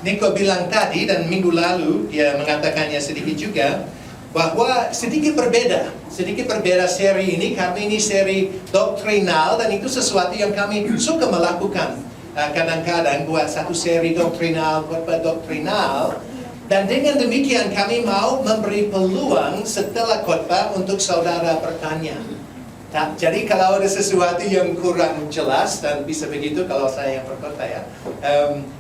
Niko bilang tadi dan minggu lalu dia mengatakannya sedikit juga, bahwa sedikit berbeda seri ini, karena ini seri doktrinal dan itu sesuatu yang kami suka melakukan. Kadang-kadang buat satu seri doktrinal, khotbah doktrinal, dan dengan demikian kami mau memberi peluang setelah khotbah untuk saudara bertanya. Jadi kalau ada sesuatu yang kurang jelas, dan bisa begitu kalau saya yang berkhotbah ya,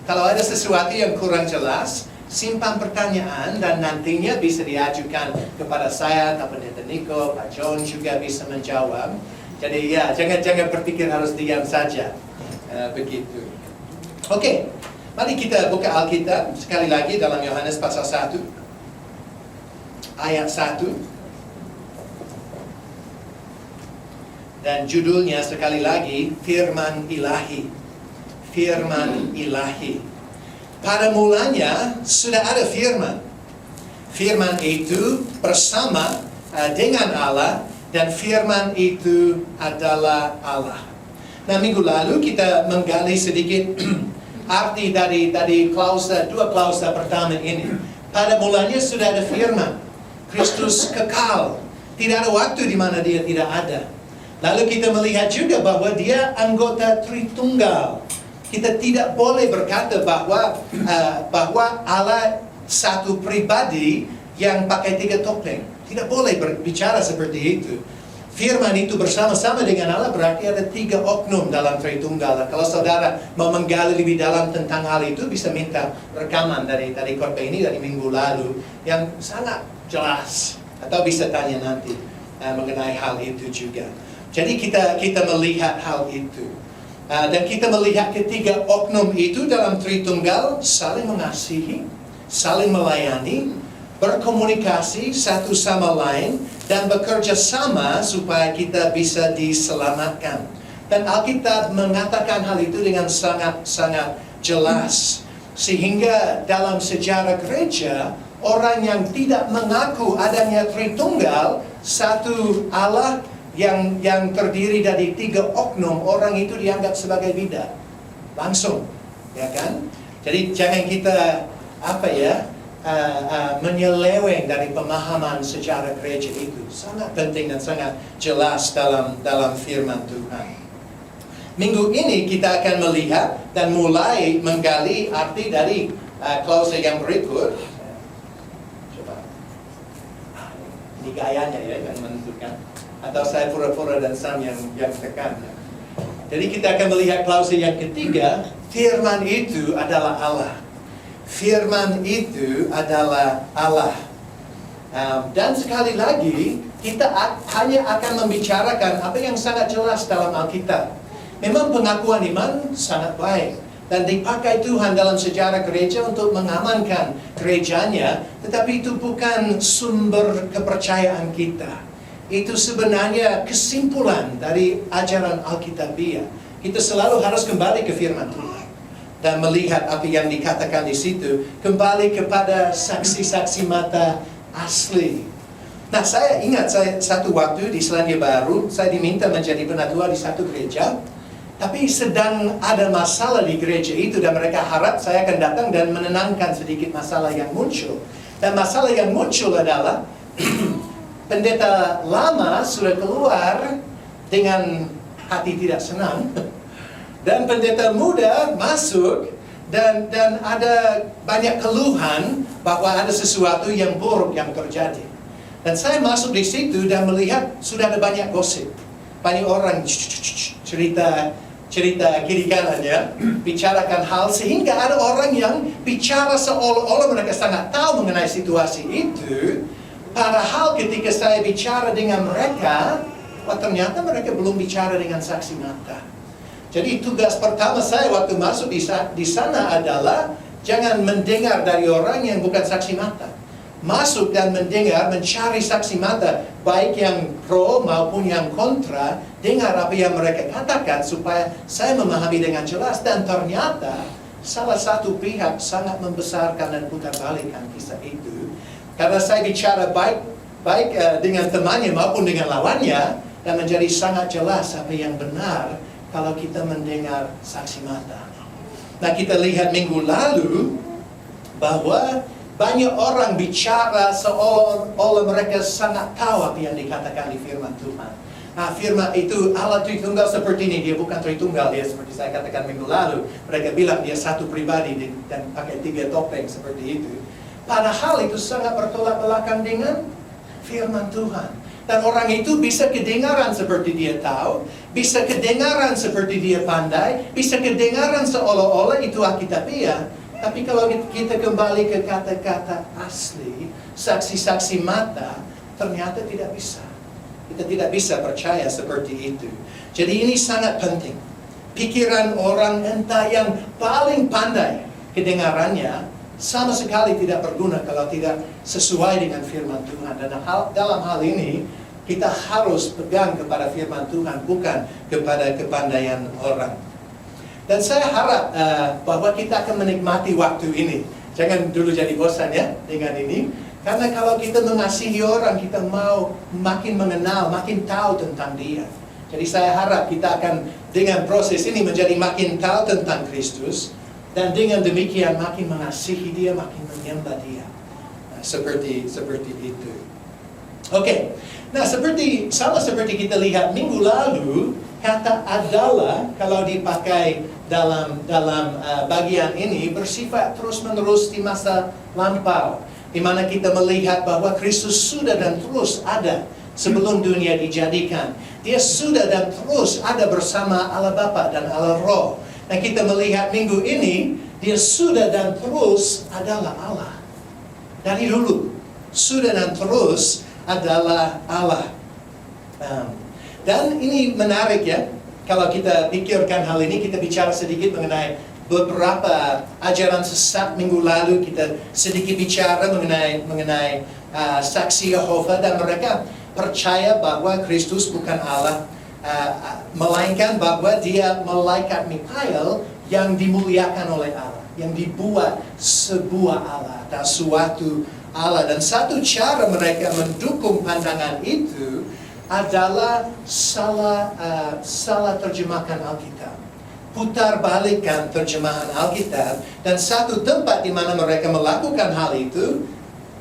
kalau ada sesuatu yang kurang jelas, simpan pertanyaan dan nantinya bisa diajukan kepada saya, Pak Pendeta Niko, Pak John juga bisa menjawab. Jadi ya, jangan berpikir harus diam saja. Begitu. Oke, mari kita buka Alkitab sekali lagi dalam Yohanes pasal 1 ayat 1. Dan judulnya sekali lagi firman ilahi. Firman ilahi. Pada mulanya sudah ada firman. Firman itu bersama dengan Allah, dan firman itu adalah Allah. Nah, minggu lalu kita menggali sedikit arti dari dua klausa pertama ini. Pada mulanya sudah ada firman. Kristus kekal. Tidak ada waktu di mana dia tidak ada. Lalu kita melihat juga bahwa dia anggota Tritunggal. Kita tidak boleh berkata bahwa Allah satu pribadi yang pakai 3 topeng. Tidak boleh berbicara seperti itu. Firman itu bersama-sama dengan Allah berarti ada 3 oknum dalam Tritunggal. Kalau saudara mau menggali lebih dalam tentang hal itu, bisa minta rekaman dari khotbah ini dari minggu lalu yang sangat jelas. Atau bisa tanya nanti mengenai hal itu juga. Jadi kita melihat hal itu. Dan kita melihat ketiga oknum itu dalam Tritunggal saling mengasihi, saling melayani, berkomunikasi satu sama lain, dan bekerja sama supaya kita bisa diselamatkan. Dan Alkitab mengatakan hal itu dengan sangat-sangat jelas. Sehingga dalam sejarah gereja, orang yang tidak mengaku adanya Tritunggal, satu Allah yang terdiri dari 3 oknum, orang itu dianggap sebagai bidat langsung, ya kan? Jadi jangan kita menyeleweng dari pemahaman sejarah gereja itu. Sangat penting dan sangat jelas dalam firman Tuhan. Minggu ini kita akan melihat dan mulai menggali arti dari klausa yang berikut. Coba, ini gayanya ya yang menentukan. Atau saya pura-pura dan Sam yang tekan. Jadi kita akan melihat klausa yang ketiga, firman itu adalah Allah. Firman itu adalah Allah. Dan sekali lagi, kita hanya akan membicarakan apa yang sangat jelas dalam Alkitab. Memang pengakuan iman sangat baik, dan dipakai Tuhan dalam sejarah gereja untuk mengamankan gerejanya, tetapi itu bukan sumber kepercayaan kita. Itu sebenarnya kesimpulan dari ajaran Alkitabiah. Kita selalu harus kembali ke firman Tuhan dan melihat apa yang dikatakan di situ, kembali kepada saksi-saksi mata asli. Nah, saya ingat satu waktu di Selandia Baru, saya diminta menjadi penatua di satu gereja, tapi sedang ada masalah di gereja itu, dan mereka harap saya akan datang dan menenangkan sedikit masalah yang muncul. Dan masalah yang muncul adalah pendeta lama sudah keluar dengan hati tidak senang, dan pendeta muda masuk dan ada banyak keluhan bahwa ada sesuatu yang buruk yang terjadi. Dan saya masuk di situ dan melihat sudah ada banyak gosip, banyak orang cerita kiri kanannya, bicarakan hal, sehingga ada orang yang bicara seolah-olah mereka sangat tahu mengenai situasi itu. Padahal ketika saya bicara dengan mereka, ternyata mereka belum bicara dengan saksi mata. Jadi tugas pertama saya waktu masuk di sana adalah jangan mendengar dari orang yang bukan saksi mata. Masuk dan mendengar, mencari saksi mata, baik yang pro maupun yang kontra, dengar apa yang mereka katakan supaya saya memahami dengan jelas. Dan ternyata salah satu pihak sangat membesarkan dan putar balikan kisah itu. Karena saya bicara baik dengan temannya maupun dengan lawannya, dan menjadi sangat jelas apa yang benar kalau kita mendengar saksi mata. Nah, kita lihat minggu lalu bahwa banyak orang bicara seolah-olah mereka sangat tahu apa yang dikatakan di firman Tuhan. Nah, firman itu Allah Tritunggal seperti ini, dia bukan Tritunggal, dia seperti saya katakan minggu lalu. Mereka bilang dia satu pribadi dan pakai 3 topeng seperti itu. Padahal itu sangat bertolak belakang dengan firman Tuhan. Dan orang itu bisa kedengaran seperti dia tahu, bisa kedengaran seperti dia pandai, bisa kedengaran seolah-olah itu Alkitabiah. Tapi kalau kita kembali ke kata-kata asli, saksi-saksi mata, ternyata tidak bisa. Kita tidak bisa percaya seperti itu. Jadi ini sangat penting. Pikiran orang entah yang paling pandai kedengarannya sama sekali tidak berguna kalau tidak sesuai dengan firman Tuhan. Dan dalam hal ini kita harus pegang kepada firman Tuhan, bukan kepada kepandaian orang. Dan saya harap bahwa kita akan menikmati waktu ini. Jangan dulu jadi bosan ya dengan ini. Karena kalau kita mengasihi orang, kita mau makin mengenal, makin tahu tentang dia. Jadi saya harap kita akan dengan proses ini menjadi makin tahu tentang Kristus. Dan dengan demikian makin mengasihi dia, makin menyembah dia. Nah, seperti itu. Oke. Nah, sama seperti kita lihat minggu lalu, kata adalah kalau dipakai dalam bagian ini bersifat terus-menerus di masa lampau, di mana kita melihat bahwa Kristus sudah dan terus ada sebelum dunia dijadikan. Dia sudah dan terus ada bersama Allah Bapa dan Allah Roh. Nah, kita melihat minggu ini, dia sudah dan terus adalah Allah. Dari dulu, sudah dan terus adalah Allah. Dan ini menarik ya, kalau kita pikirkan hal ini, kita bicara sedikit mengenai beberapa ajaran sesat minggu lalu. Kita sedikit bicara mengenai saksi Yehova, dan mereka percaya bahwa Kristus bukan Allah, melainkan bahwa dia malaikat Mikael yang dimuliakan oleh Allah, yang dibuat sebuah Allah dan suatu Allah. Dan satu cara mereka mendukung pandangan itu adalah salah terjemahkan Alkitab, putar balikan terjemahan Alkitab. Dan satu tempat di mana mereka melakukan hal itu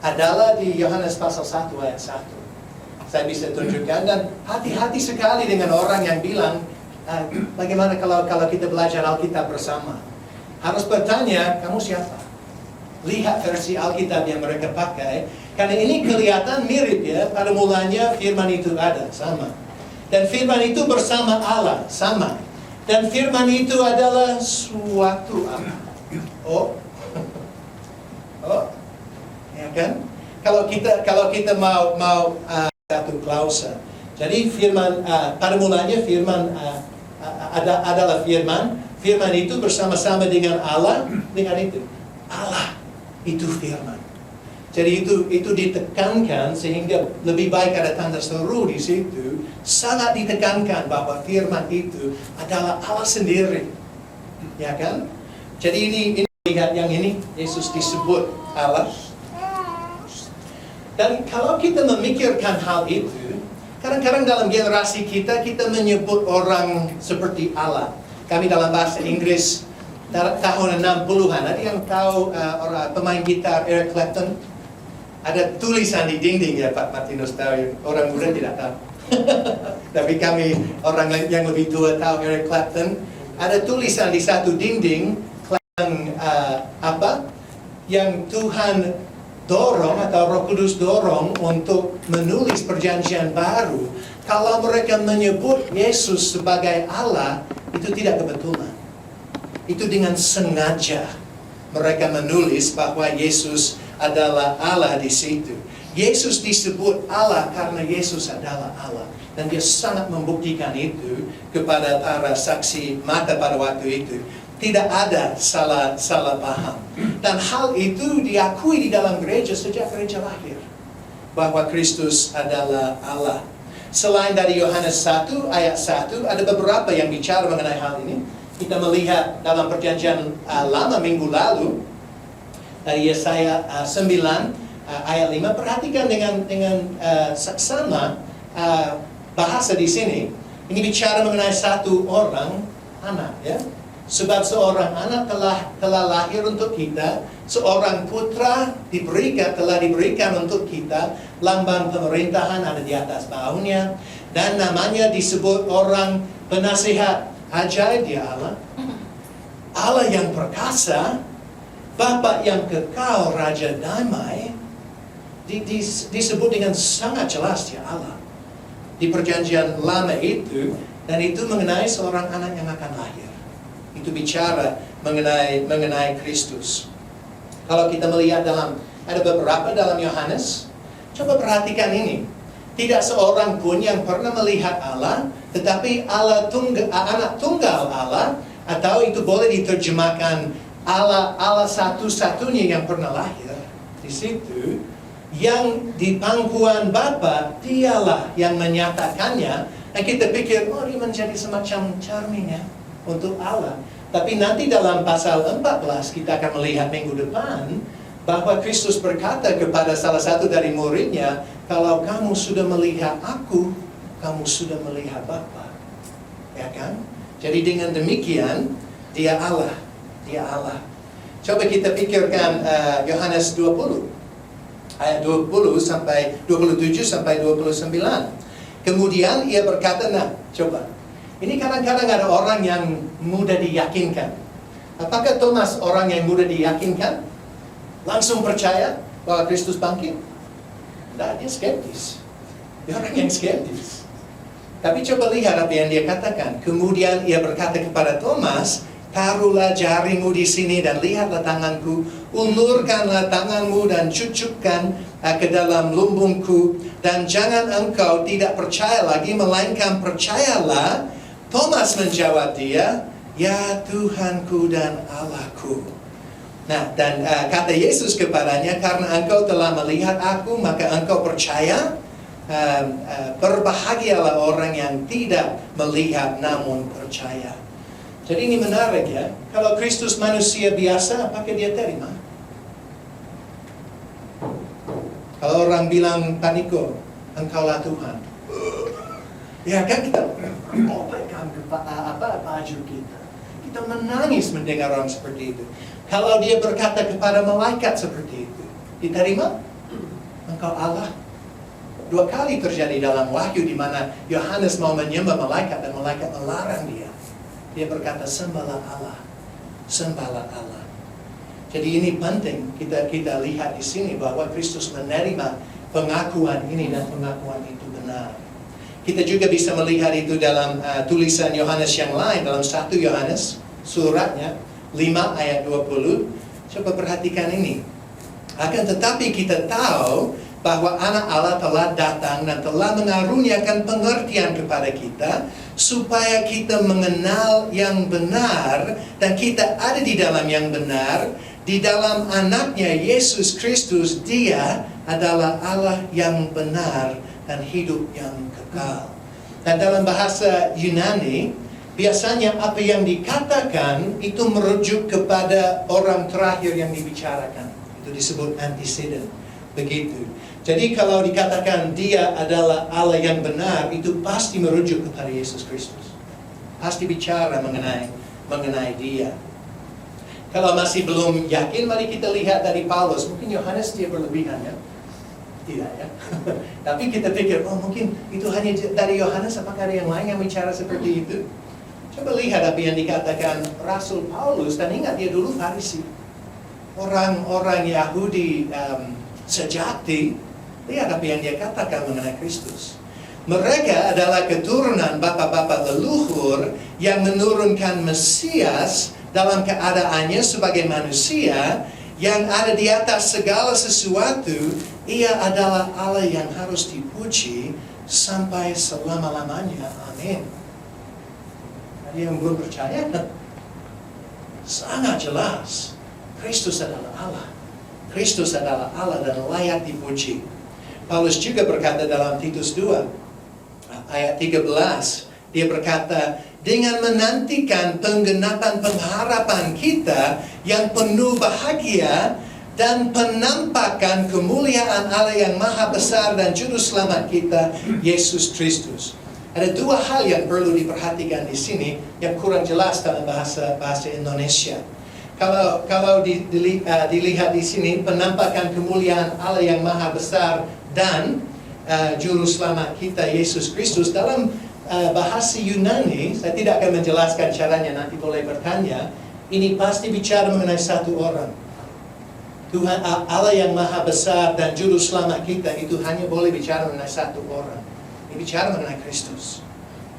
adalah di Yohanes pasal 1 ayat 1. Saya bisa tunjukkan, dan hati-hati sekali dengan orang yang bilang, bagaimana kalau kita belajar Alkitab bersama? Harus bertanya, kamu siapa? Lihat versi Alkitab yang mereka pakai, karena ini kelihatan mirip ya. Pada mulanya firman itu ada, sama. Dan firman itu bersama Allah, sama. Dan firman itu adalah suatu Allah. Oh, ya kan? Kalau kita mau satu klausa. Jadi firman pada mulanya firman adalah firman. Firman itu bersama-sama dengan Allah, dengan itu Allah itu firman. Jadi itu ditekankan sehingga lebih baik ada tanda seru di situ. Sangat ditekankan bahwa firman itu adalah Allah sendiri, ya kan? Jadi ini lihat yang ini, Yesus disebut Allah. Dan kalau kita memikirkan hal itu, kadang-kadang dalam generasi kita menyebut orang seperti Allah. Kami dalam bahasa Inggris tahun 60-an, ada yang tahu orang pemain gitar Eric Clapton? Ada tulisan di dinding ya, Pak Martinus tahu, orang muda tidak tahu. Tapi kami orang yang lebih tua tahu Eric Clapton. Ada tulisan di satu dinding, yang Tuhan dorong atau Roh Kudus dorong untuk menulis perjanjian baru. Kalau mereka menyebut Yesus sebagai Allah, itu tidak kebetulan. Itu dengan sengaja mereka menulis bahwa Yesus adalah Allah di situ. Yesus disebut Allah karena Yesus adalah Allah. Dan dia sangat membuktikan itu kepada para saksi mata pada waktu itu. Tidak ada salah paham. Dan hal itu diakui di dalam gereja sejak gereja lahir, bahwa Kristus adalah Allah. Selain dari Yohanes 1 ayat 1, ada beberapa yang bicara mengenai hal ini. Kita melihat dalam perjanjian lama minggu lalu, dari Yesaya 9 ayat 5, perhatikan dengan saksama bahasa di sini. Ini bicara mengenai satu orang anak, ya. Sebab seorang anak telah lahir untuk kita, seorang putra telah diberikan untuk kita, lambang pemerintahan ada di atas bahunya, dan namanya disebut orang penasihat. Ajaib dia Allah. Allah yang perkasa, Bapa yang kekal, Raja damai, disebut dengan sangat jelas dia Allah. Di perjanjian lama itu, dan itu mengenai seorang anak yang akan lahir. Itu bicara mengenai Kristus. Kalau kita melihat ada beberapa dalam Yohanes, coba perhatikan ini. Tidak seorang pun yang pernah melihat Allah, tetapi anak tunggal Allah, atau itu boleh diterjemahkan Allah satu-satunya yang pernah lahir. Di situ, yang di pangkuan Bapa, dialah yang menyatakannya. Dan kita pikir, dia menjadi semacam cermin ya, untuk Allah. Tapi nanti dalam pasal 14 kita akan melihat minggu depan bahwa Kristus berkata kepada salah satu dari muridnya, kalau kamu sudah melihat aku, kamu sudah melihat Bapa. Ya kan? Jadi dengan demikian, dia Allah. Dia Allah. Coba kita pikirkan Yohanes 20. Ayat 27 sampai 29. Kemudian ia berkata, coba. Ini kadang-kadang ada orang yang mudah diyakinkan. Apakah Thomas orang yang mudah diyakinkan? Langsung percaya bahwa Kristus bangkit? Nah, dia skeptis. Dia orang yang skeptis. Tapi coba lihat apa yang dia katakan. Kemudian ia berkata kepada Thomas, taruhlah jarimu di sini dan lihatlah tanganku. Ulurkanlah tanganmu dan cucukkan ke dalam lumbungku. Dan jangan engkau tidak percaya lagi, melainkan percayalah. Thomas menjawab dia, ya Tuhanku dan Allahku. Nah, dan kata Yesus kepadanya, karena engkau telah melihat aku, maka engkau percaya. Berbahagialah orang yang tidak melihat namun percaya. Jadi ini menarik ya. Kalau Kristus manusia biasa, apakah dia terima? Kalau orang bilang Paniko, engkaulah Tuhan. Ya kan kita pegang baju kita. Kita menangis mendengar orang seperti itu. Kalau dia berkata kepada malaikat seperti itu, diterima? Engkau Allah. 2 kali terjadi dalam Wahyu di mana Yohanes mau menyembah malaikat dan malaikat melarang dia. Dia berkata, sembahlah Allah. Sembahlah Allah. Jadi ini penting kita lihat di sini bahwa Kristus menerima pengakuan ini dan pengakuan itu benar. Kita juga bisa melihat itu dalam tulisan Yohanes yang lain, dalam 1 Yohanes, suratnya 5 ayat 20. Coba perhatikan ini. Akan tetapi kita tahu bahwa anak Allah telah datang dan telah mengaruniakan pengertian kepada kita, supaya kita mengenal yang benar, dan kita ada di dalam yang benar, di dalam anaknya Yesus Kristus. Dia adalah Allah yang benar dan hidup yang kekal. Dan dalam bahasa Yunani, biasanya apa yang dikatakan itu merujuk kepada orang terakhir yang dibicarakan. Itu disebut antecedent. Begitu. Jadi kalau dikatakan dia adalah Allah yang benar, itu pasti merujuk kepada Yesus Kristus. Pasti bicara mengenai dia. Kalau masih belum yakin, mari kita lihat dari Paulus. Mungkin Yohanes dia berlebihan ya. Tidak ya. Tapi kita pikir, mungkin itu hanya dari Yohanes, apakah ada yang lain yang bicara seperti itu? Coba lihat apa yang dikatakan Rasul Paulus, dan ingat dia dulu Farisi. Orang-orang Yahudi sejati. Lihat apa yang dia katakan mengenai Kristus. Mereka adalah keturunan bapa-bapa leluhur yang menurunkan Mesias dalam keadaannya sebagai manusia yang ada di atas segala sesuatu. Ia adalah Allah yang harus dipuji sampai selama-lamanya. Amin. Ada yang belum percaya? Sangat jelas. Kristus adalah Allah. Kristus adalah Allah dan layak dipuji. Paulus juga berkata dalam Titus 2 ayat 13, dia berkata, dengan menantikan penggenapan pengharapan kita yang penuh bahagia dan penampakan kemuliaan Allah yang maha besar dan juru selamat kita, Yesus Kristus. Ada dua hal yang perlu diperhatikan di sini yang kurang jelas dalam bahasa Indonesia. Kalau dilihat di sini, penampakan kemuliaan Allah yang maha besar dan Juru Selamat kita Yesus Kristus dalam bahasa Yunani, saya tidak akan menjelaskan caranya, nanti boleh bertanya. Ini pasti bicara mengenai satu orang. Tuhan Allah yang maha besar dan Juru Selamat kita itu hanya boleh bicara mengenai satu orang. Ini bicara mengenai Kristus.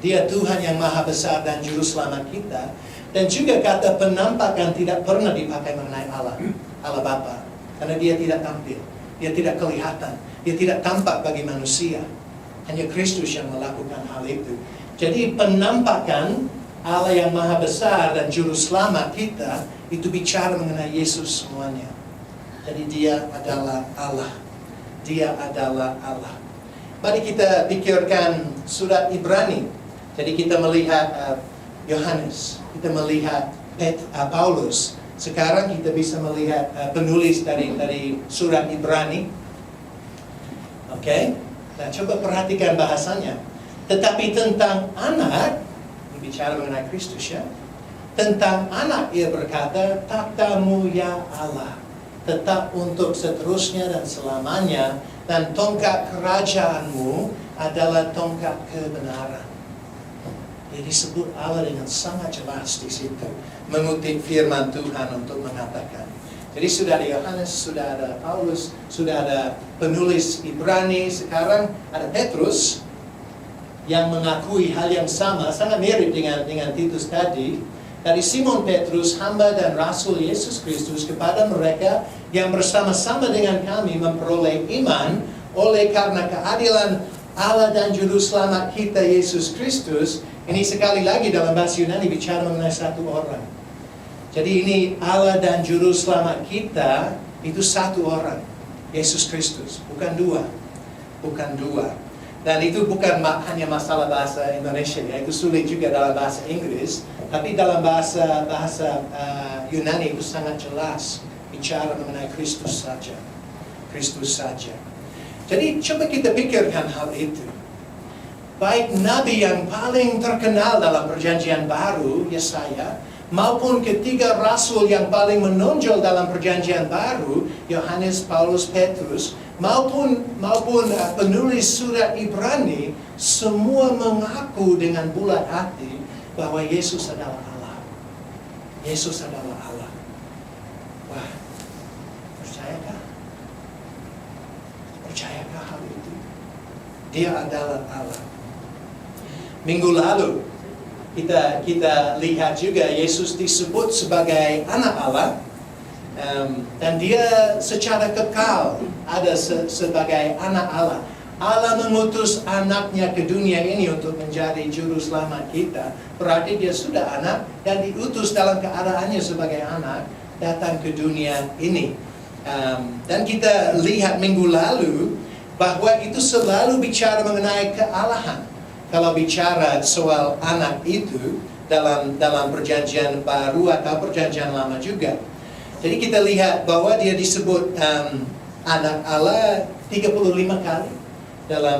Dia Tuhan yang maha besar dan Juru Selamat kita. Dan juga kata penampakan tidak pernah dipakai mengenai Allah Bapa. Karena dia tidak tampil, dia tidak kelihatan, dia tidak tampak bagi manusia. Hanya Kristus yang melakukan hal itu. Jadi penampakan Allah yang maha besar dan Juru Selamat kita itu bicara mengenai Yesus semuanya. Jadi dia adalah Allah. Dia adalah Allah. Mari kita pikirkan surat Ibrani. Jadi kita melihat Yohanes, kita melihat Paulus. Sekarang kita bisa melihat penulis dari surat Ibrani. Oke? Nah, coba perhatikan bahasanya. Tetapi tentang anak, bicara mengenai Kristus ya. Tentang anak ia berkata, takhtamu ya Allah tetap untuk seterusnya dan selamanya, dan tongkat kerajaanmu adalah tongkat kebenaran. Dia disebut Allah dengan sangat jelas di situ, mengutip firman Tuhan untuk mengatakan. Jadi sudah ada Yohanes, sudah ada Paulus, sudah ada penulis Ibrani, sekarang ada Petrus yang mengakui hal yang sama, sangat mirip dengan Titus tadi. Dari Simon Petrus, hamba dan Rasul Yesus Kristus, kepada mereka yang bersama-sama dengan kami memperoleh iman oleh karena keadilan Allah dan Juru Selamat kita Yesus Kristus. Ini sekali lagi dalam bahasa Yunani bicara mengenai satu orang. Jadi ini Allah dan Juru Selamat kita itu satu orang, Yesus Kristus, bukan dua. Bukan dua. Dan itu bukan hanya masalah bahasa Indonesia, ya. Itu sulit juga dalam bahasa Inggris. Tapi dalam bahasa Yunani itu sangat jelas bicara mengenai Kristus saja. Kristus saja. Jadi coba kita pikirkan hal itu. Baik Nabi yang paling terkenal dalam Perjanjian Baru, Yesaya, maupun ketiga Rasul yang paling menonjol dalam Perjanjian Baru, Yohanes, Paulus, Petrus, maupun penulis surat Ibrani, semua mengaku dengan bulat hati bahwa Yesus adalah Allah. Yesus adalah Allah. Wah, percayakah? Percayakah hal itu? Dia adalah Allah. Minggu lalu kita lihat juga Yesus disebut sebagai anak Allah. Dan dia secara kekal ada sebagai anak Allah. Allah mengutus anaknya ke dunia ini untuk menjadi juru selamat kita. Berarti dia sudah anak dan diutus dalam keadaannya sebagai anak datang ke dunia ini. Dan kita lihat minggu lalu bahwa itu selalu bicara mengenai kealahan. Kalau bicara soal anak itu dalam Perjanjian Baru atau Perjanjian Lama juga. Jadi kita lihat bahwa dia disebut anak Allah 35 kali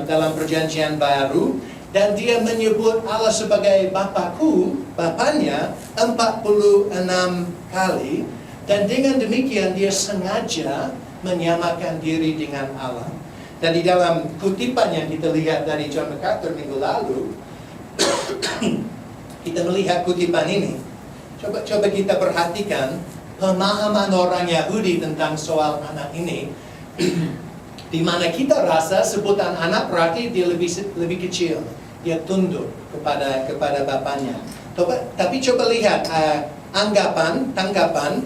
dalam Perjanjian Baru, dan dia menyebut Allah sebagai Bapakku, Bapanya 46 kali, dan dengan demikian dia sengaja menyamakan diri dengan Allah. Dan di dalam kutipan yang kita lihat dari John MacArthur minggu lalu, kita melihat kutipan ini. Coba kita perhatikan pemahaman orang Yahudi tentang soal anak ini, di mana kita rasa sebutan anak berarti dia lebih kecil, dia tunduk kepada bapaknya. Tapi coba lihat tanggapan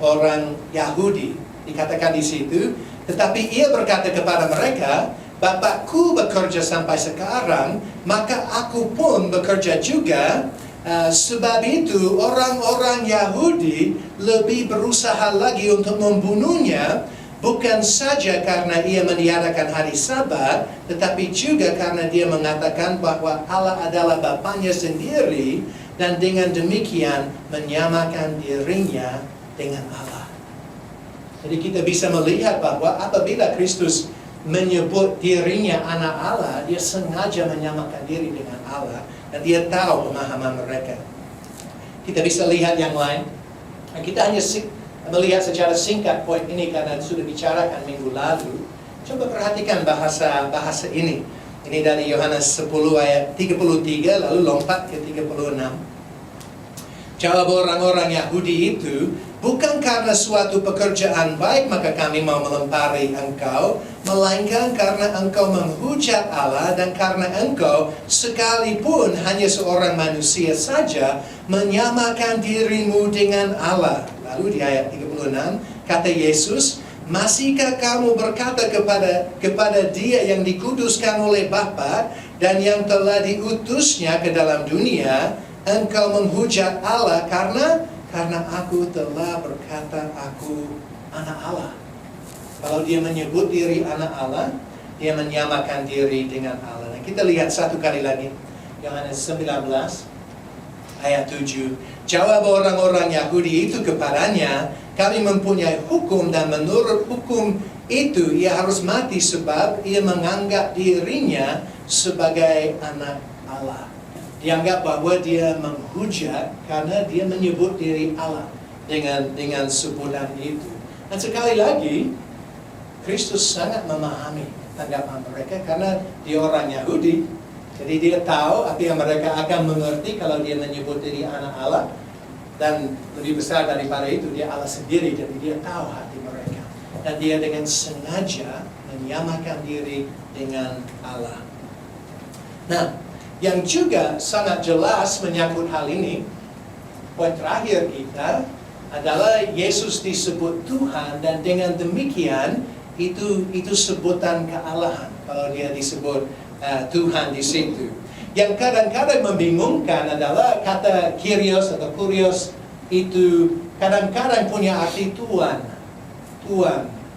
orang Yahudi, dikatakan di situ. Tetapi ia berkata kepada mereka, Bapakku bekerja sampai sekarang, maka aku pun bekerja juga. Sebab itu orang-orang Yahudi lebih berusaha lagi untuk membunuhnya, bukan saja karena ia meniadakan hari Sabat, tetapi juga karena dia mengatakan bahwa Allah adalah Bapanya sendiri, dan dengan demikian menyamakan dirinya dengan Allah. Jadi kita bisa melihat bahwa apabila Kristus menyebut dirinya anak Allah, dia sengaja menyamakan diri dengan Allah, dan dia tahu pemahaman mereka. Kita bisa lihat yang lain. Kita hanya melihat secara singkat poin ini karena sudah bicarakan minggu lalu. Coba perhatikan bahasa ini. Ini dari Yohanes 10 ayat 33, lalu lompat ke 36. Jawab orang-orang Yahudi itu, bukan karena suatu pekerjaan baik maka kami mau melempari engkau, melainkan karena engkau menghujat Allah dan karena engkau sekalipun hanya seorang manusia saja menyamakan dirimu dengan Allah. Lalu di ayat 36, kata Yesus, masihkah kamu berkata kepada dia yang dikuduskan oleh Bapa dan yang telah diutusnya ke dalam dunia, engkau menghujat Allah karena aku telah berkata aku anak Allah. Kalau dia menyebut diri anak Allah, dia menyamakan diri dengan Allah. Nah, kita lihat satu kali lagi. Yohanes 19 ayat 7. Jawab orang-orang Yahudi itu kepadanya, kami mempunyai hukum dan menurut hukum itu ia harus mati sebab ia menganggap dirinya sebagai anak Allah. Dianggap bahwa dia menghujat karena dia menyebut diri Allah dengan sebutan itu. Dan sekali lagi, Kristus sangat memahami tanggapan mereka karena dia orang Yahudi. Jadi dia tahu apa yang mereka akan mengerti kalau dia menyebut diri anak Allah. Dan lebih besar daripada itu, dia Allah sendiri. Jadi dia tahu hati mereka. Dan dia dengan sengaja menyamakan diri dengan Allah. Nah, yang juga sangat jelas menyangkut hal ini, poin terakhir kita adalah Yesus disebut Tuhan dan dengan demikian itu sebutan kealahan kalau dia disebut Tuhan di situ. Yang kadang-kadang membingungkan adalah kata Kyrios atau Kurios itu kadang-kadang punya arti Tuhan,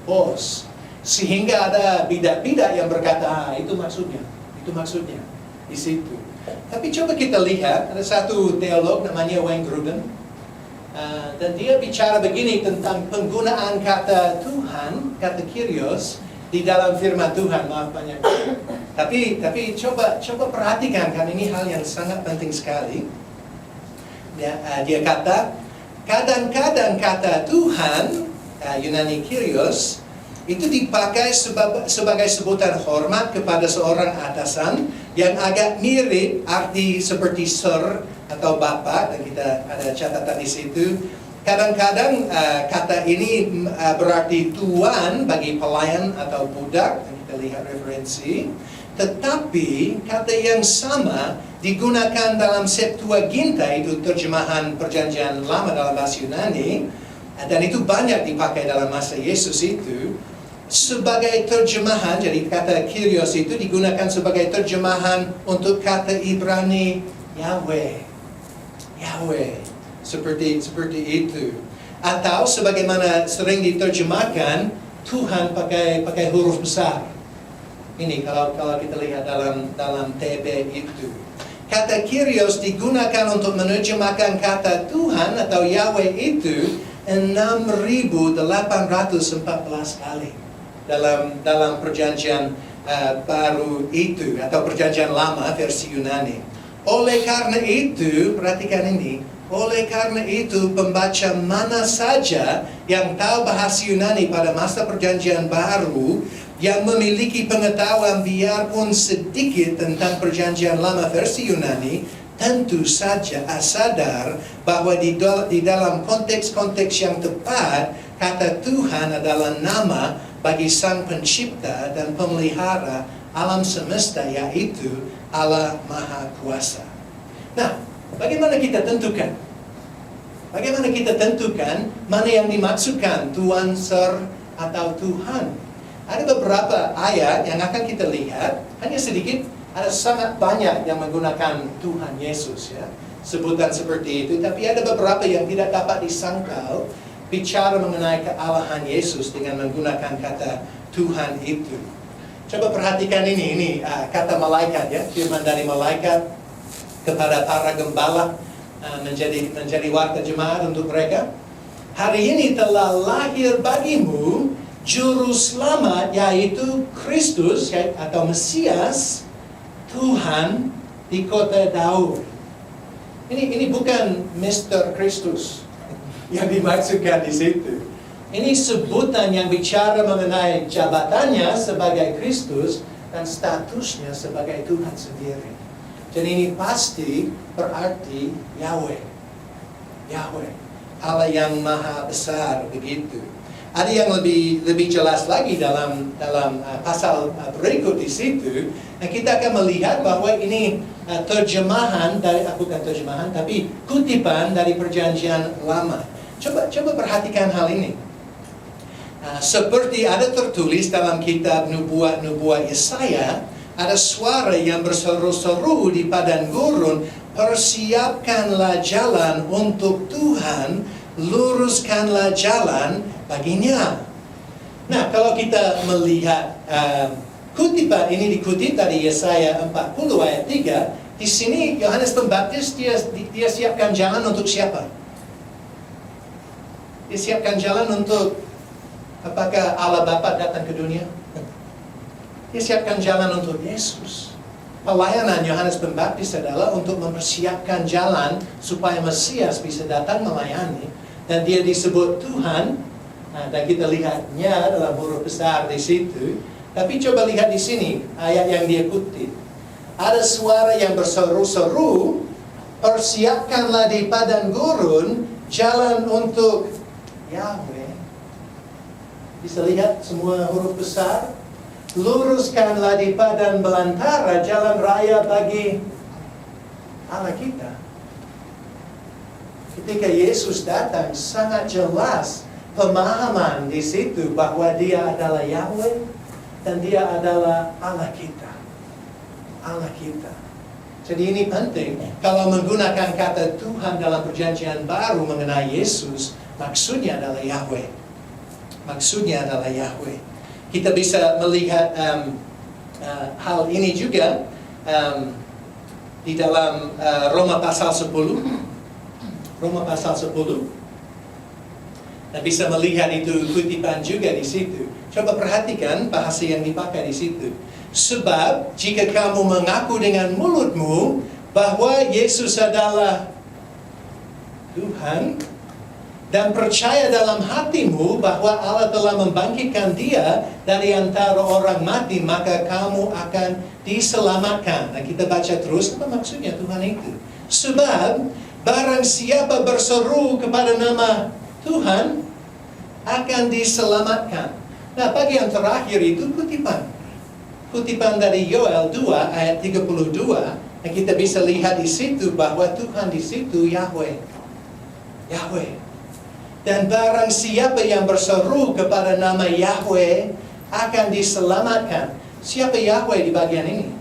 bos. Sehingga ada bidak-bidak yang berkata, itu maksudnya di situ. Tapi coba kita lihat, ada satu teolog namanya Wayne Grudem, dan dia bicara begini tentang penggunaan kata Tuhan, kata Kyrios, di dalam firman Tuhan. Maaf banyak. Tapi coba perhatikan, kan ini hal yang sangat penting sekali. Dia kata, kadang-kadang kata Tuhan, Yunani Kyrios, itu dipakai sebagai sebutan hormat kepada seorang atasan yang agak mirip arti seperti sir atau bapak, dan kita ada catatan di situ. Kadang-kadang kata ini berarti tuan bagi pelayan atau budak, dan kita lihat referensi. Tetapi kata yang sama digunakan dalam Septuaginta, itu terjemahan perjanjian lama dalam bahasa Yunani, dan itu banyak dipakai dalam masa Yesus itu sebagai terjemahan. Jadi kata Kyrios itu digunakan sebagai terjemahan untuk kata Ibrani Yahweh, seperti itu. Atau sebagaimana sering diterjemahkan Tuhan pakai huruf besar. Ini kalau kita lihat dalam TB itu. Kata Kyrios digunakan untuk menerjemahkan kata Tuhan atau Yahweh itu 6.814 kali dalam perjanjian baru itu atau perjanjian lama versi Yunani. Oleh karena itu, perhatikan ini, oleh karena itu pembaca mana saja yang tahu bahasa Yunani pada masa perjanjian baru, yang memiliki pengetahuan biarpun sedikit tentang perjanjian lama versi Yunani, tentu saja sadar bahwa di dalam konteks-konteks yang tepat, kata Tuhan adalah nama bagi Sang Pencipta dan Pemelihara alam semesta, yaitu Allah Maha Kuasa. Nah, bagaimana kita tentukan? Bagaimana kita tentukan mana yang dimaksudkan Tuhan, Sir, atau Tuhan? Ada beberapa ayat yang akan kita lihat, hanya sedikit, ada sangat banyak yang menggunakan Tuhan Yesus, ya, sebutan seperti itu. Tapi ada beberapa yang tidak dapat disangkal bicara mengenai kealahan Yesus dengan menggunakan kata Tuhan itu. Coba perhatikan ini kata malaikat, ya, firman dari malaikat kepada para gembala menjadi warta jemaat untuk mereka. Hari ini telah lahir bagimu Juru selamat yaitu Kristus atau Mesias, Tuhan di kota Daud. Ini bukan Mr. Kristus yang dimaksudkan di situ. Ini sebutan yang bicara mengenai jabatannya sebagai Kristus dan statusnya sebagai Tuhan sendiri. Jadi ini pasti berarti Yahweh. Yahweh, Allah yang maha besar begitu. Ada yang lebih jelas lagi dalam pasal berikut di situ. Dan kita akan melihat bahwa ini terjemahan dari, bukan terjemahan, tapi kutipan dari Perjanjian Lama. Coba perhatikan hal ini. Seperti ada tertulis dalam kitab nubuat Yesaya, ada suara yang berseru-seru di padang gurun, persiapkanlah jalan untuk Tuhan, luruskanlah jalan baginya. Nah, kalau kita melihat kutipan ini dikutip dari Yesaya 40 ayat 3, di sini Yohanes Pembaptis dia siapkan jalan untuk siapa? Dia siapkan jalan untuk, apakah Allah Bapa datang ke dunia? Dia siapkan jalan untuk Yesus. Pelayanan Yohanes Pembaptis adalah untuk mempersiapkan jalan supaya Mesias bisa datang melayani. Dan dia disebut Tuhan. Nah, dan kita lihatnya dalam huruf besar di situ. Tapi coba lihat di sini ayat yang dia kutip. Ada suara yang berseru-seru, persiapkanlah di padang gurun jalan untuk Yahweh. Bisa lihat semua huruf besar? Luruskanlah di padang belantara jalan raya bagi Allah kita. Ketika Yesus datang, sangat jelas pemahaman di situ bahwa dia adalah Yahweh dan dia adalah Allah kita. Allah kita. Jadi ini penting. Kalau menggunakan kata Tuhan dalam Perjanjian Baru mengenai Yesus, maksudnya adalah Yahweh. Maksudnya adalah Yahweh. Kita bisa melihat hal ini juga di dalam Roma pasal 10. Roma pasal 10. Dan bisa melihat itu kutipan juga di situ. Coba perhatikan bahasa yang dipakai di situ. Sebab jika kamu mengaku dengan mulutmu bahwa Yesus adalah Tuhan, dan percaya dalam hatimu bahwa Allah telah membangkitkan dia dari antara orang mati, maka kamu akan diselamatkan. Nah, kita baca terus, apa maksudnya Tuhan itu? Sebab barang siapa berseru kepada nama Tuhan akan diselamatkan. Nah, bagian terakhir itu kutipan. Kutipan dari Yoel 2 ayat 32. Nah, kita bisa lihat di situ bahwa Tuhan di situ Yahweh. Yahweh. Dan barang siapa yang berseru kepada nama Yahweh akan diselamatkan. Siapa Yahweh di bagian ini?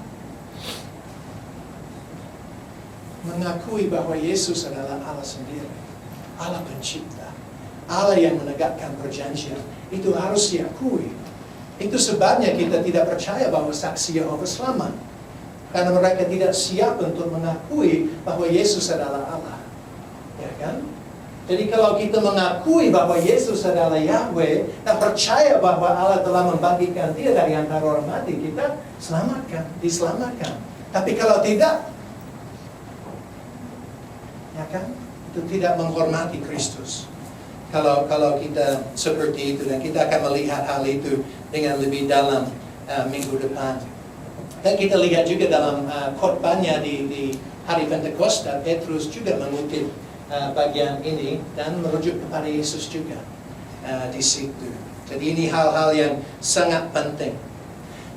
Mengakui bahwa Yesus adalah Allah sendiri. Allah pencipta. Allah yang menegakkan perjanjian. Itu harus diakui. Itu sebabnya kita tidak percaya bahwa saksi Yehova selamat. Karena mereka tidak siap untuk mengakui bahwa Yesus adalah Allah. Ya kan? Jadi kalau kita mengakui bahwa Yesus adalah Yahweh dan percaya bahwa Allah telah membangkitkan dia dari antara orang mati, kita diselamatkan. Tapi kalau tidak, ya kan, itu tidak menghormati Kristus. Kalau kita seperti itu, dan kita akan melihat hal itu dengan lebih dalam minggu depan. Dan kita lihat juga dalam khotbahnya di hari Pentakosta, Petrus juga mengutip bagian ini dan merujuk kepada Yesus juga di situ. Jadi ini hal-hal yang sangat penting.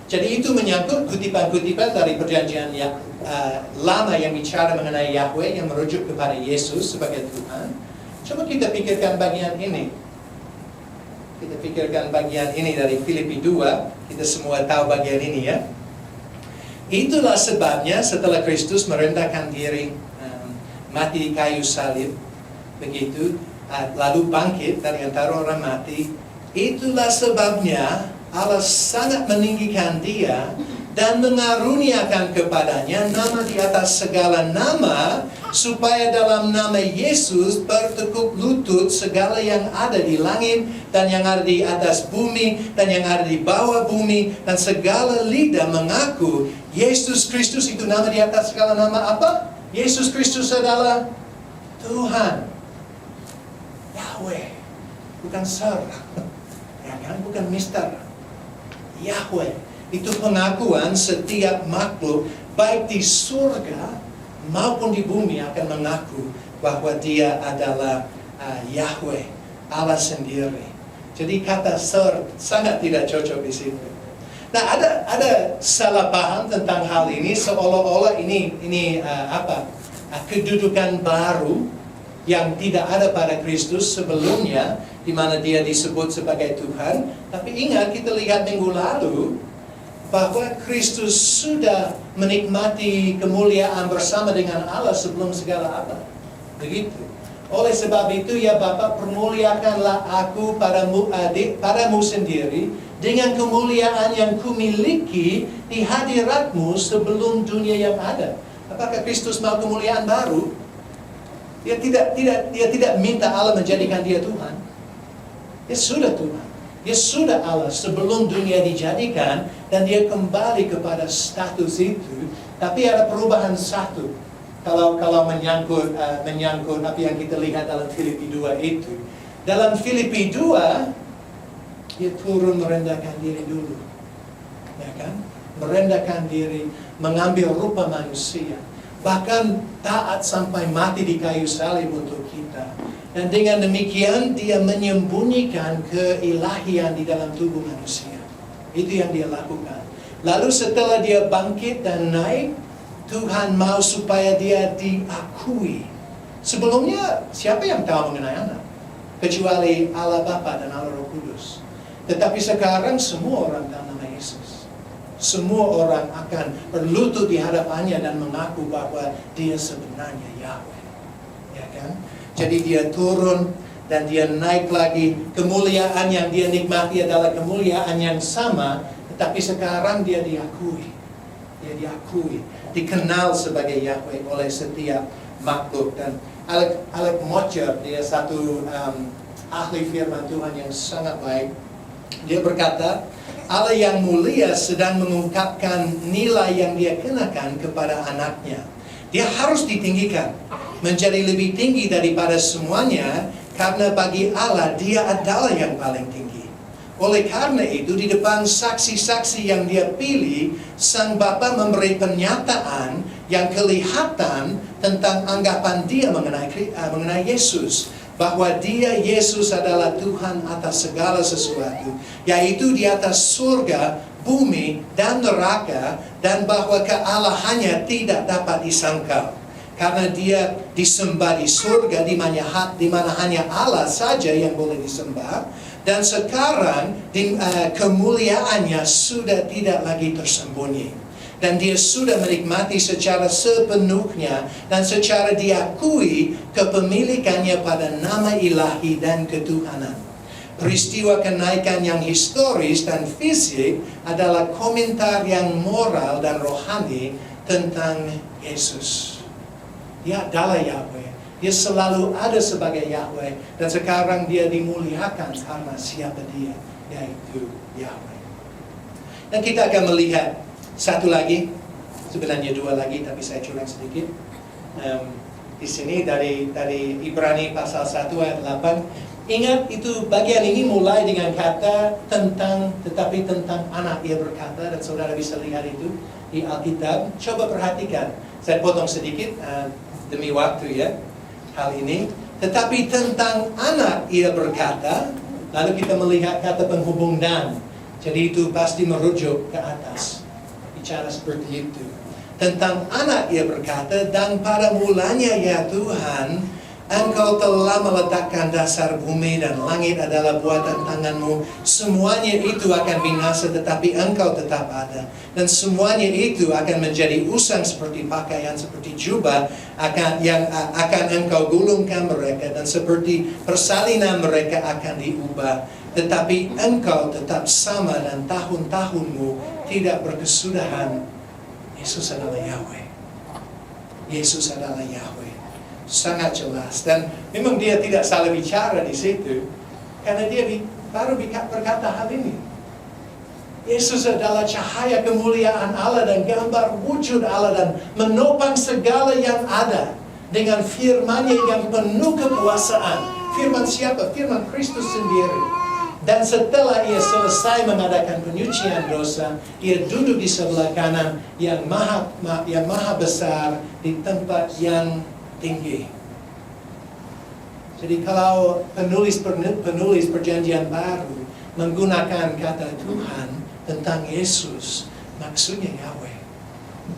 Jadi itu menyangkut kutipan-kutipan dari Perjanjian Lama yang bicara mengenai Yahweh yang merujuk kepada Yesus sebagai Tuhan. Coba kita pikirkan bagian ini. Kita pikirkan bagian ini dari Filipi 2. Kita semua tahu bagian ini ya. Itulah sebabnya setelah Kristus merendahkan diri, mati di kayu salib, begitu, lalu bangkit dari antara orang mati. Itulah sebabnya Allah sangat meninggikan dia dan mengaruniakan kepadanya nama di atas segala nama, supaya dalam nama Yesus bertekuk lutut segala yang ada di langit dan yang ada di atas bumi dan yang ada di bawah bumi, dan segala lidah mengaku Yesus Kristus itu nama di atas segala nama. Apa? Yesus Kristus adalah Tuhan. Yahweh, bukan Sir, ya kan? Bukan Mister. Yahweh. Itu pengakuan setiap makhluk baik di surga maupun di bumi akan mengaku bahwa dia adalah Yahweh, Allah sendiri. Jadi kata Sir sangat tidak cocok di situ. Nah, ada salah paham tentang hal ini, seolah-olah ini kedudukan baru yang tidak ada pada Kristus sebelumnya, di mana dia disebut sebagai Tuhan. Tapi ingat, kita lihat minggu lalu bahwa Kristus sudah menikmati kemuliaan bersama dengan Allah sebelum segala abad. Begitu. Oleh sebab itu, ya Bapa, permuliakanlah aku padamu sendiri dengan kemuliaan yang kumiliki di hadiratmu sebelum dunia yang ada. Apakah Kristus mau kemuliaan baru? Dia tidak minta Allah menjadikan dia Tuhan. Dia sudah Tuhan. Dia sudah Allah sebelum dunia dijadikan, dan dia kembali kepada status itu. Tapi ada perubahan satu. Kalau menyangkut apa yang kita lihat dalam Filipi 2 itu. Dalam Filipi 2, dia turun merendahkan diri dulu. Ya kan? Merendahkan diri, mengambil rupa manusia. Bahkan taat sampai mati di kayu salib untuk kita. Dan dengan demikian dia menyembunyikan keilahian di dalam tubuh manusia. Itu yang dia lakukan. Lalu setelah dia bangkit dan naik, Tuhan mau supaya dia diakui. Sebelumnya siapa yang tahu mengenai anak? Kecuali Allah Bapa dan Allah Roh Kudus. Tetapi sekarang semua orang tahu nama Yesus. Semua orang akan berlutut di hadapannya dan mengaku bahwa dia sebenarnya Yahweh. Ya kan? Jadi dia turun dan dia naik lagi. Kemuliaan yang dia nikmati adalah kemuliaan yang sama, tetapi sekarang dia diakui. Dia diakui, dikenal sebagai Yahweh oleh setiap makhluk. Dan Alec Motyer, dia satu ahli firman Tuhan yang sangat baik. Dia berkata, Allah yang mulia sedang mengungkapkan nilai yang dia kenakan kepada anaknya. Dia harus ditinggikan, menjadi lebih tinggi daripada semuanya, karena bagi Allah dia adalah yang paling tinggi. Oleh karena itu, di depan saksi-saksi yang dia pilih, Sang Bapa memberi pernyataan yang kelihatan tentang anggapan dia mengenai Yesus. Bahwa dia, Yesus, adalah Tuhan atas segala sesuatu, yaitu di atas surga, bumi, dan neraka, dan bahwa kealahannya tidak dapat disangkal. Karena dia disembah di surga, di mana hanya Allah saja yang boleh disembah, dan sekarang kemuliaannya sudah tidak lagi tersembunyi. Dan dia sudah menikmati secara sepenuhnya dan secara diakui kepemilikannya pada nama ilahi dan ketuhanan. Peristiwa kenaikan yang historis dan fisik adalah komentar yang moral dan rohani tentang Yesus. Dia adalah Yahweh. Dia selalu ada sebagai Yahweh. Dan sekarang dia dimuliakan karena siapa dia, yaitu Yahweh. Dan kita akan melihat satu lagi, sebenarnya dua lagi, tapi saya curang sedikit. Di sini dari Ibrani pasal 1 ayat 8. Ingat, itu bagian ini mulai dengan kata tetapi tentang anak. Ia berkata, dan saudara bisa lihat itu di Alkitab. Coba perhatikan, saya potong sedikit demi waktu ya, hal ini. Tetapi tentang anak ia berkata, lalu kita melihat kata penghubung dan. Jadi itu pasti merujuk ke atas. Bicara seperti itu. Tentang anak ia berkata, dan pada mulanya ya Tuhan, Engkau telah meletakkan dasar bumi dan langit adalah buatan tanganmu. Semuanya itu akan binasa, tetapi Engkau tetap ada. Dan semuanya itu akan menjadi usang seperti pakaian, seperti jubah, yang akan Engkau gulungkan mereka. Dan seperti persalinan mereka akan diubah. Tetapi Engkau tetap sama dan tahun-tahunmu tidak berkesudahan. Yesus adalah Yahweh. Yesus adalah Yahweh. Sangat jelas. Dan memang dia tidak salah bicara di situ, karena dia baru berkata hal ini. Yesus adalah cahaya kemuliaan Allah dan gambar wujud Allah dan menopang segala yang ada dengan firman-Nya yang penuh kekuasaan. Firman siapa? Firman Kristus sendiri. Dan setelah ia selesai mengadakan penyucian dosa, ia duduk di sebelah kanan yang maha besar di tempat yang tinggi. Jadi kalau penulis perjanjian baru menggunakan kata Tuhan tentang Yesus, maksudnya Yahweh.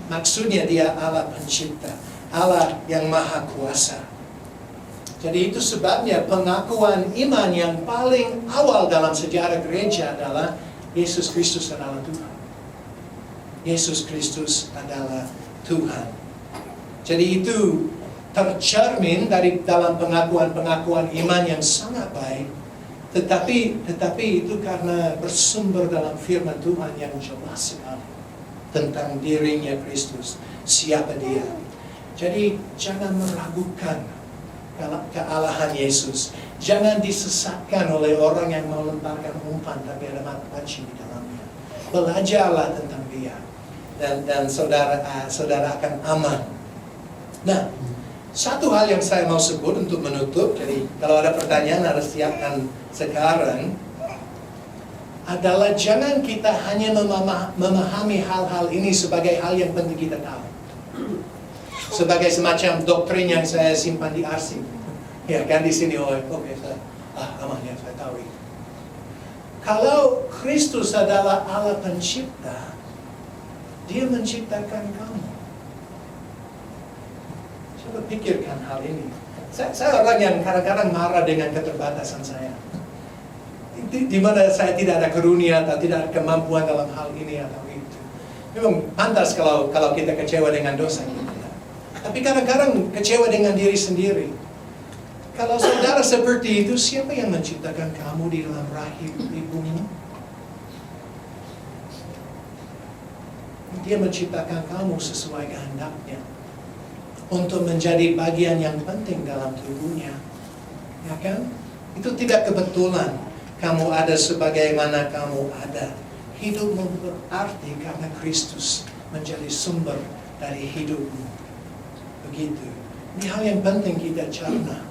Maksudnya dia Allah pencipta, Allah yang maha kuasa. Jadi itu sebabnya pengakuan iman yang paling awal dalam sejarah gereja adalah Yesus Kristus adalah Tuhan. Yesus Kristus adalah Tuhan. Jadi itu tercermin dalam pengakuan iman yang sangat baik. Tetapi itu karena bersumber dalam firman Tuhan yang jelas sekali tentang dirinya Kristus, siapa dia. Jadi jangan meragukan kealahan Yesus. Jangan disesatkan oleh orang yang mau lemparkan umpan tapi ada mata pancing di dalamnya. Belajarlah tentang dia, dan saudara akan aman. Nah, satu hal yang saya mau sebut untuk menutup, jadi kalau ada pertanyaan harus siapkan sekarang, adalah jangan kita hanya memahami hal-hal ini sebagai hal yang penting kita tahu. Sebagai semacam doktrin yang saya simpan di arsip. Ya kan di sini, oke, aman ya, saya tahu itu. Kalau Kristus adalah Allah pencipta, dia menciptakan kamu. Coba pikirkan hal ini. Saya orang yang kadang-kadang marah dengan keterbatasan saya. Di mana saya tidak ada karunia atau tidak ada kemampuan dalam hal ini atau itu. Memang pantas kalau kita kecewa dengan dosa kita. Tapi kadang-kadang kecewa dengan diri sendiri. Kalau saudara seperti itu, siapa yang menciptakan kamu di dalam rahim ibumu? Dia menciptakan kamu sesuai kehendaknya untuk menjadi bagian yang penting dalam tubuhnya. Ya kan? Itu tidak kebetulan kamu ada sebagaimana kamu ada. Hidupmu berarti karena Kristus menjadi sumber dari hidupmu. Begitu. Ini hal yang penting kita cerna.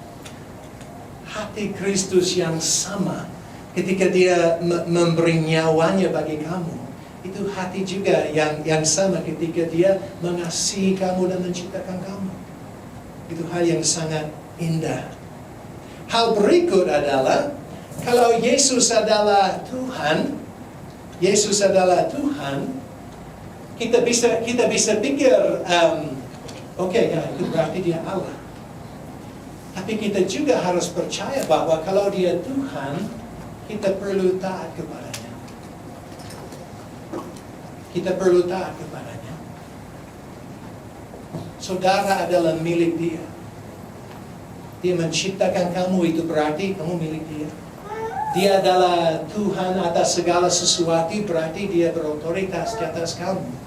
Hati Kristus yang sama ketika dia memberi nyawanya bagi kamu, itu hati juga yang sama ketika dia mengasihi kamu dan menciptakan kamu. Itu hal yang sangat indah. Hal berikut adalah kalau Yesus adalah Tuhan, kita bisa pikir Oke, ya, itu berarti dia Allah. Tapi kita juga harus percaya bahwa kalau dia Tuhan, kita perlu taat kepadanya. Kita perlu taat kepadanya. Saudara adalah milik dia. Dia menciptakan kamu, itu berarti kamu milik dia. Dia adalah Tuhan atas segala sesuatu, berarti dia berotoritas di atas kamu.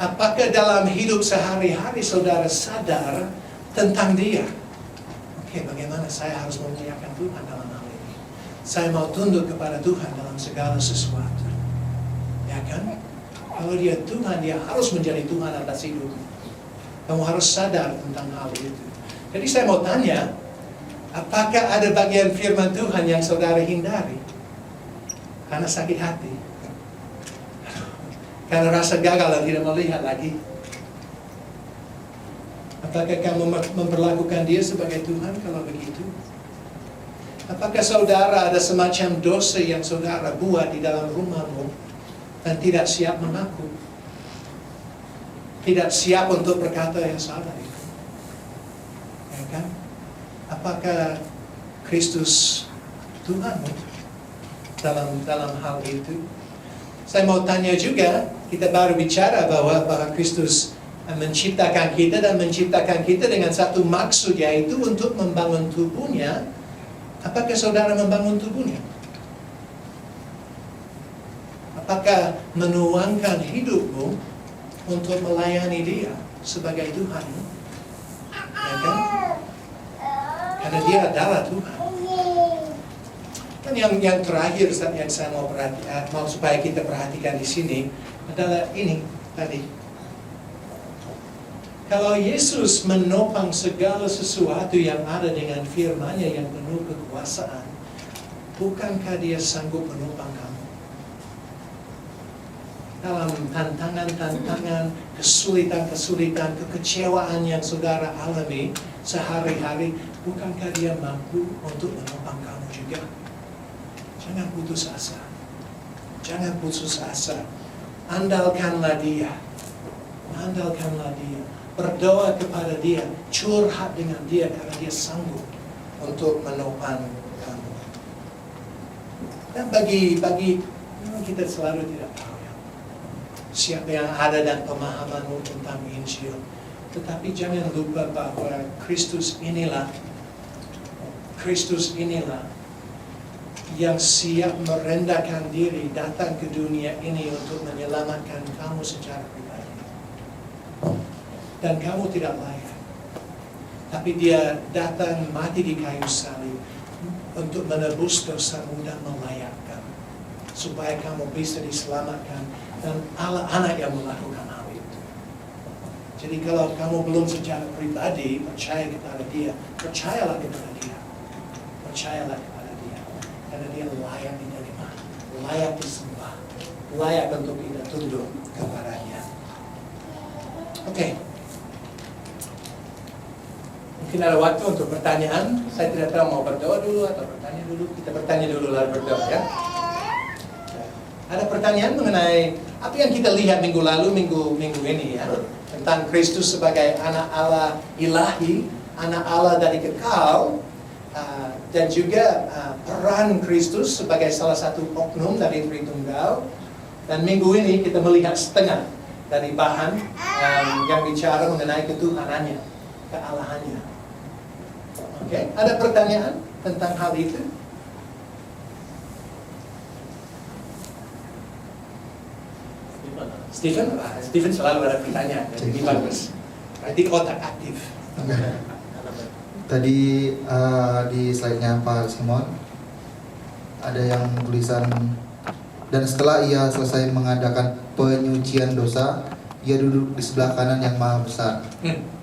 Apakah dalam hidup sehari-hari saudara sadar tentang dia? Oke, bagaimana saya harus memuliakan Tuhan dalam hal ini? Saya mau tunduk kepada Tuhan dalam segala sesuatu. Ya kan? Kalau dia Tuhan, dia harus menjadi Tuhan atas hidupmu. Kamu harus sadar tentang hal itu. Jadi saya mau tanya, apakah ada bagian firman Tuhan yang saudara hindari? Karena sakit hati. Karena rasa gagal dan tidak melihat lagi. Apakah kamu memperlakukan dia sebagai Tuhan kalau begitu? Apakah saudara ada semacam dosa yang saudara buat di dalam rumahmu dan tidak siap mengaku? Tidak siap untuk berkata yang salah itu? Ya kan? Apakah Kristus Tuhanmu dalam hal itu? Saya mau tanya juga, kita baru bicara bahwa Kristus menciptakan kita dan menciptakan kita dengan satu maksud, yaitu untuk membangun tubuhnya. Apakah saudara membangun tubuhnya? Apakah menuangkan hidupmu untuk melayani dia? sebagai Tuhan. Ya kan? Karena dia adalah Tuhan. Dan yang terakhir yang saya mau supaya kita perhatikan di sini adalah ini tadi. Kalau Yesus menopang segala sesuatu yang ada dengan firman-Nya yang penuh kekuasaan, bukankah Dia sanggup menopang kamu? Dalam tantangan-tantangan, kesulitan-kesulitan, kekecewaan yang saudara alami sehari-hari, bukankah Dia mampu untuk menopang kamu juga? Jangan putus asa. Jangan putus asa. Andalkanlah Dia. Andalkanlah Dia. Berdoa kepada Dia, curhat dengan Dia karena Dia sanggup untuk menopang kamu. Dan bagi kita selalu tidak tahu ya, siapa yang ada dan pemahamanmu tentang Injil. Tetapi jangan lupa bahwa Kristus inilah yang siap merendahkan diri datang ke dunia ini untuk menyelamatkan kamu secara pribadi. Dan kamu tidak layak. Tapi Dia datang mati di kayu salib untuk menebus dosamu dan melayakkan, supaya kamu bisa diselamatkan. Dan Allah anak yang melakukan hal itu. Jadi kalau kamu belum secara pribadi percaya kepada Dia, percayalah kepada Dia. Percayalah kepada Dia. Karena Dia layak diterima, layak disembah, layak untuk kita tunduk kepada-Nya. Oke. Mungkin ada waktu untuk pertanyaan. Saya tidak tahu mau berdoa dulu atau bertanya dulu. Kita bertanya dulu lalu berdoa ya. Ada pertanyaan mengenai apa yang kita lihat minggu lalu, minggu ini ya, tentang Kristus sebagai anak Allah ilahi, anak Allah dari kekal, dan juga peran Kristus sebagai salah satu oknum dari Tritunggal. Dan minggu ini kita melihat setengah dari bahan yang bicara mengenai ketuhanannya, kealahannya. Oke, ada pertanyaan tentang hal itu? Stephen selalu ada pertanyaan, jadi ini bagus. Berarti otak aktif. Tadi di slide-nya Pak Simon ada yang tulisan, dan setelah ia selesai mengadakan penyucian dosa, ia duduk di sebelah kanan yang maha besar.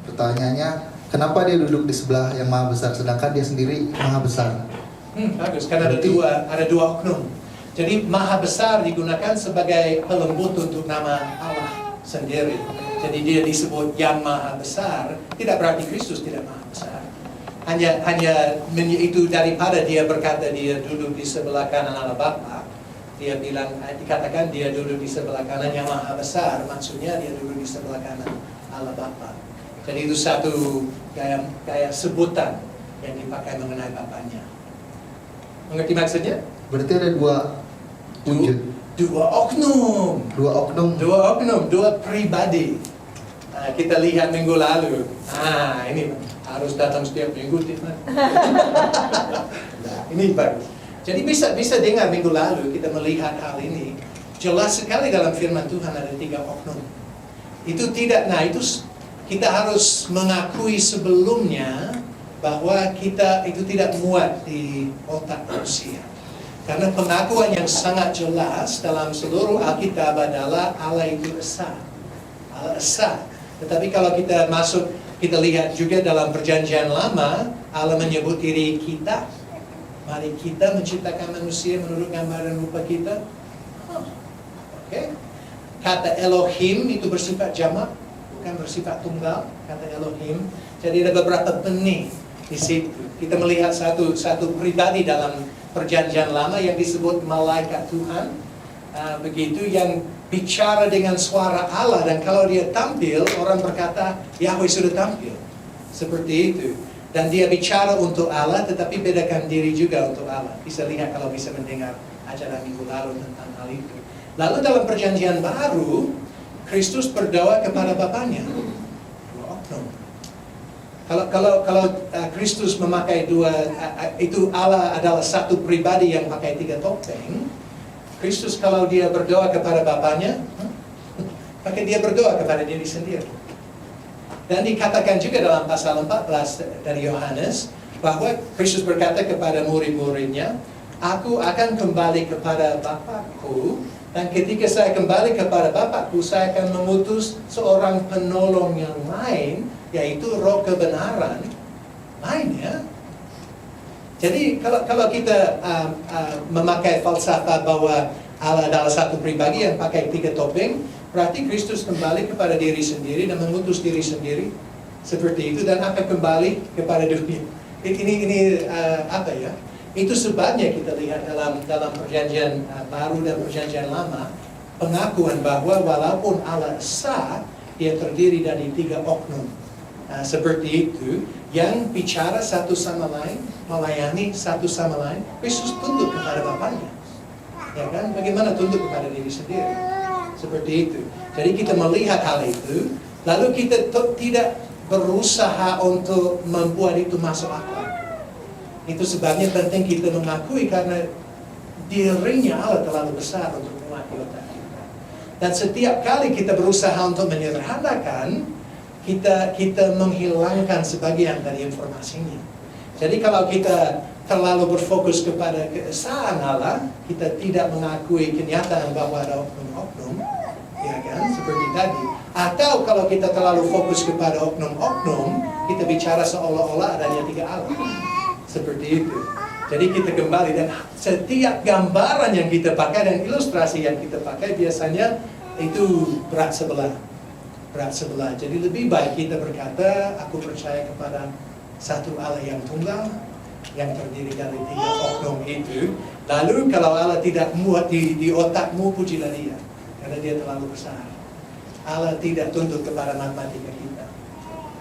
Pertanyaannya, kenapa dia duduk di sebelah yang maha besar sedangkan dia sendiri maha besar? Bagus, karena ada dua oknum. Jadi maha besar digunakan sebagai pelembut untuk nama Allah sendiri. Jadi dia disebut yang maha besar, tidak berarti Kristus tidak maha besar. Hanya itu daripada dia berkata dia duduk di sebelah kanan Allah Bapa. Dia bilang, dikatakan dia duduk di sebelah kanan yang maha besar, maksudnya dia duduk di sebelah kanan Allah Bapa. Jadi itu satu kayak sebutan yang dipakai mengenai Bapaknya. Mengerti maksudnya? Berarti ada dua wujud. Dua oknum, dua pribadi. Nah, kita lihat minggu lalu. Ini harus datang setiap minggu, nah, ini bagus. Jadi bisa dengar minggu lalu kita melihat hal ini. Jelas sekali dalam firman Tuhan ada 3 oknum. Itu kita harus mengakui sebelumnya bahwa kita itu tidak muat di otak manusia. Karena pengakuan yang sangat jelas dalam seluruh Alkitab adalah Allah itu esa. Allah esa. Tetapi kalau kita lihat juga dalam perjanjian lama, Allah menyebut diri kita. Mari kita menciptakan manusia menurut gambar dan rupa kita. Oke. Kata Elohim itu bersifat jamak, bukan bersifat tunggal. Kata Elohim. Jadi ada beberapa benih di situ. Kita melihat satu pribadi dalam perjanjian lama yang disebut malaikat Tuhan, begitu, yang bicara dengan suara Allah, dan kalau dia tampil orang berkata Yahweh sudah tampil, seperti itu. Dan dia bicara untuk Allah tetapi bedakan diri juga untuk Allah. Bisa lihat kalau bisa mendengar acara minggu lalu tentang hal itu. Lalu dalam perjanjian baru Kristus berdoa kepada Bapaknya. Dua oknum. Kalau Kristus memakai itu Allah adalah satu pribadi yang pakai 3 topeng. Kristus kalau dia berdoa kepada Bapaknya, maka dia berdoa kepada diri sendiri. Dan dikatakan juga dalam pasal 14 dari Yohanes, bahwa Kristus berkata kepada murid-muridnya, aku akan kembali kepada Bapakku, dan ketika saya kembali kepada Bapakku, saya akan mengutus seorang penolong yang lain, yaitu Roh kebenaran. Lain ya. Jadi kalau kita memakai falsafah bahwa Allah adalah satu pribadi yang pakai 3 topeng, berarti Kristus kembali kepada diri sendiri dan mengutus diri sendiri seperti itu dan akan kembali kepada dunia. Ini apa ya? Itu sebabnya kita lihat dalam perjanjian baru dan perjanjian lama, pengakuan bahwa walaupun Allah esa, dia terdiri dari 3 oknum. Seperti itu, yang bicara satu sama lain, melayani satu sama lain. Kristus tunduk kepada Bapaknya, ya kan? Bagaimana tunduk kepada diri sendiri? Seperti itu. Jadi kita melihat hal itu, lalu kita tidak berusaha untuk membuat itu masuk akal. Itu sebabnya penting kita mengakui karena dirinya Allah terlalu besar untuk mewakili otak kita. Dan setiap kali kita berusaha untuk menyederhanakan, kita menghilangkan sebagian dari informasinya. Jadi kalau kita terlalu berfokus kepada keesaan Allah, kita tidak mengakui kenyataan bahwa ada oknum-oknum, ya kan, seperti tadi. Atau kalau kita terlalu fokus kepada oknum-oknum, kita bicara seolah-olah adanya 3 Allah. Seperti itu. Jadi kita kembali dan setiap gambaran yang kita pakai dan ilustrasi yang kita pakai biasanya itu berat sebelah. Berat sebelah. Jadi lebih baik kita berkata, aku percaya kepada satu Allah yang tunggal, yang terdiri dari 3 oknum itu. Lalu kalau Allah tidak muat di otakmu, pujilah dia, karena dia terlalu besar. Allah tidak tunduk kepada matematika kita.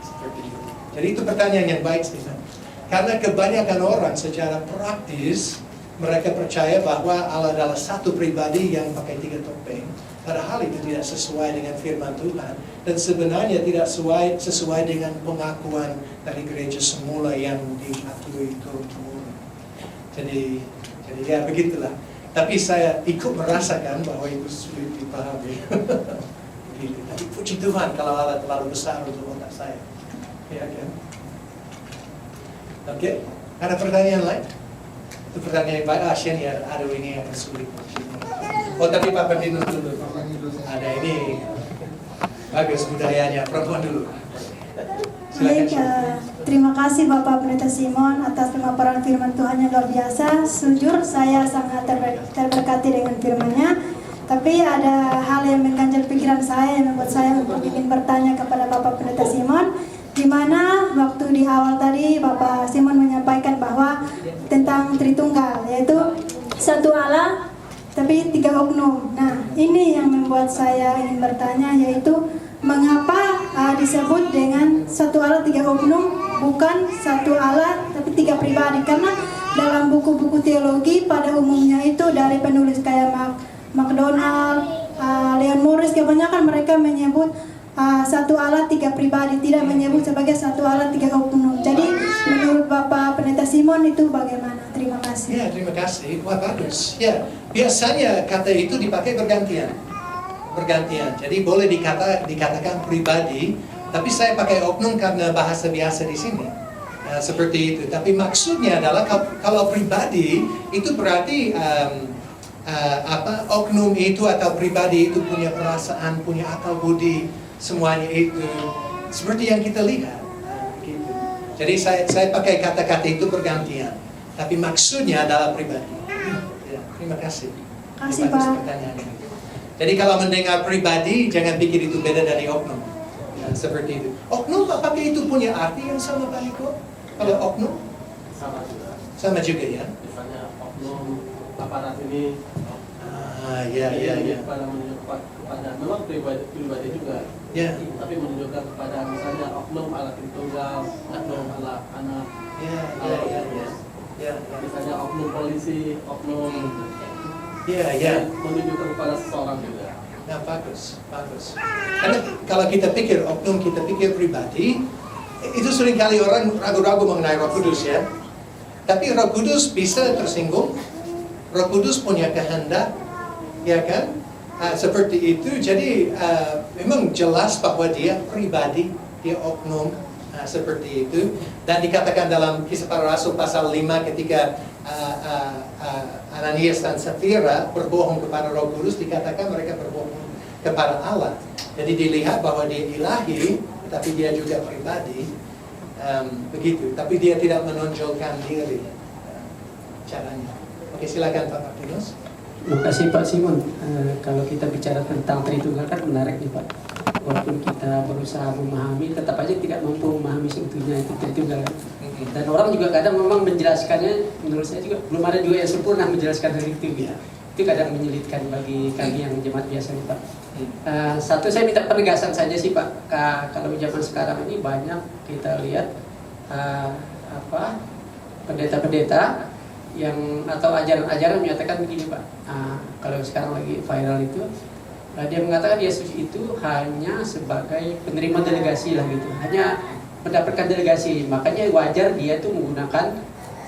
Seperti itu. Jadi itu pertanyaan yang baik, Stephen. Karena kebanyakan orang secara praktis, mereka percaya bahwa Allah adalah satu pribadi yang pakai 3 topeng. Padahal itu tidak sesuai dengan firman Tuhan. Dan sebenarnya tidak sesuai dengan pengakuan dari gereja semula yang diakui turun-temurun. Jadi ya begitulah. Tapi saya ikut merasakan bahwa itu sulit dipahami. Begitu. Tapi puji Tuhan kalau Allah terlalu besar untuk otak saya. Ya kan? Oke, ada pertanyaan lain? Itu pertanyaan yang baik. Asian ya, aduh ini yang sulit. Oh tapi Pak Ferdinand dulu. Ada ini. Bagus budayanya, perempuan dulu. Baik, terima kasih Bapak Pendeta Simon atas pemaparan firman Tuhan yang luar biasa. Sejujur saya sangat terberkati dengan firman-Nya. Tapi ada hal yang mengganjal pikiran saya yang membuat saya untuk ingin bertanya kepada Bapak Pendeta Simon. Di mana waktu di awal tadi Bapak Simon menyampaikan bahwa tentang Tritunggal, yaitu satu Allah tapi 3 oknum. Nah, ini yang membuat saya ingin bertanya, yaitu mengapa disebut dengan satu Allah 3 oknum, bukan satu Allah tapi 3 pribadi? Karena dalam buku-buku teologi pada umumnya itu dari penulis kayak MacDonald, Leon Morris, kebanyakan mereka menyebut satu Allah 3 pribadi, tidak menyebut sebagai satu Allah 3 oknum. Jadi menurut Bapak Pendeta Simon itu bagaimana? Terima kasih. Ya, terima kasih. Wah, bagus. Ya, biasanya kata itu dipakai bergantian. Jadi boleh dikatakan pribadi, tapi saya pakai oknum karena bahasa biasa di sini. Seperti itu. Tapi maksudnya adalah kalau pribadi itu berarti oknum itu atau pribadi itu punya perasaan, punya akal budi, semuanya itu seperti yang kita lihat. Gitu. Jadi saya pakai kata-kata itu bergantian, tapi maksudnya adalah pribadi. Ya, terima kasih. Terima kasih Pak. Jadi kalau mendengar pribadi, jangan pikir itu beda dari oknum. Ya, seperti itu. Oknum apakah itu punya arti yang sama Pak Niko? Kalau oknum? Sama juga ya. Misalnya oknum aparat ini. Ya. Pada menunjukkan kepada memang pribadi juga. Ya. Tapi menunjukkan kepada misalnya oknum Allah Tritunggal, oknum Allah Anak. Ya. Misalnya oknum polisi, oknum. Ya. Menunjukkan kepada seseorang juga. Nah, bagus. Karena kalau kita pikir oknum, kita pikir pribadi, itu seringkali orang ragu-ragu mengenai Roh Kudus ya. Tapi Roh Kudus bisa tersinggung. Roh Kudus punya kehendak, ya kan? Seperti itu. Jadi memang jelas bahwa dia pribadi dia oknum seperti itu. Dan dikatakan dalam Kisah Para Rasul pasal 5 ketika Ananias dan Safira berbohong kepada Roh Kudus, dikatakan mereka berbohong kepada Allah. Jadi dilihat bahwa dia ilahi, tapi dia juga pribadi, begitu. Tapi dia tidak menonjolkan diri caranya. Oke, silakan Pak Martinus. Terima kasih Pak Simon. Kalau kita bicara tentang Tritunggal kan menarik nih Pak. Walaupun kita berusaha memahami, tetap aja tidak mampu memahami sebetulnya itu Tritunggal. Dan orang juga kadang memang menjelaskannya, menurut saya juga belum ada juga yang sempurna menjelaskan hal itu. Ya. Itu kadang menyulitkan bagi kami yang jemaat biasa nih Pak. Satu, saya minta penegasan saja sih Pak. Kalau zaman sekarang ini banyak kita lihat pendeta-pendeta yang atau ajaran-ajaran menyatakan begini Pak. Kalau sekarang lagi viral itu, dia mengatakan Yesus itu hanya sebagai penerima delegasi lah gitu, hanya mendapatkan delegasi. Makanya wajar dia itu menggunakan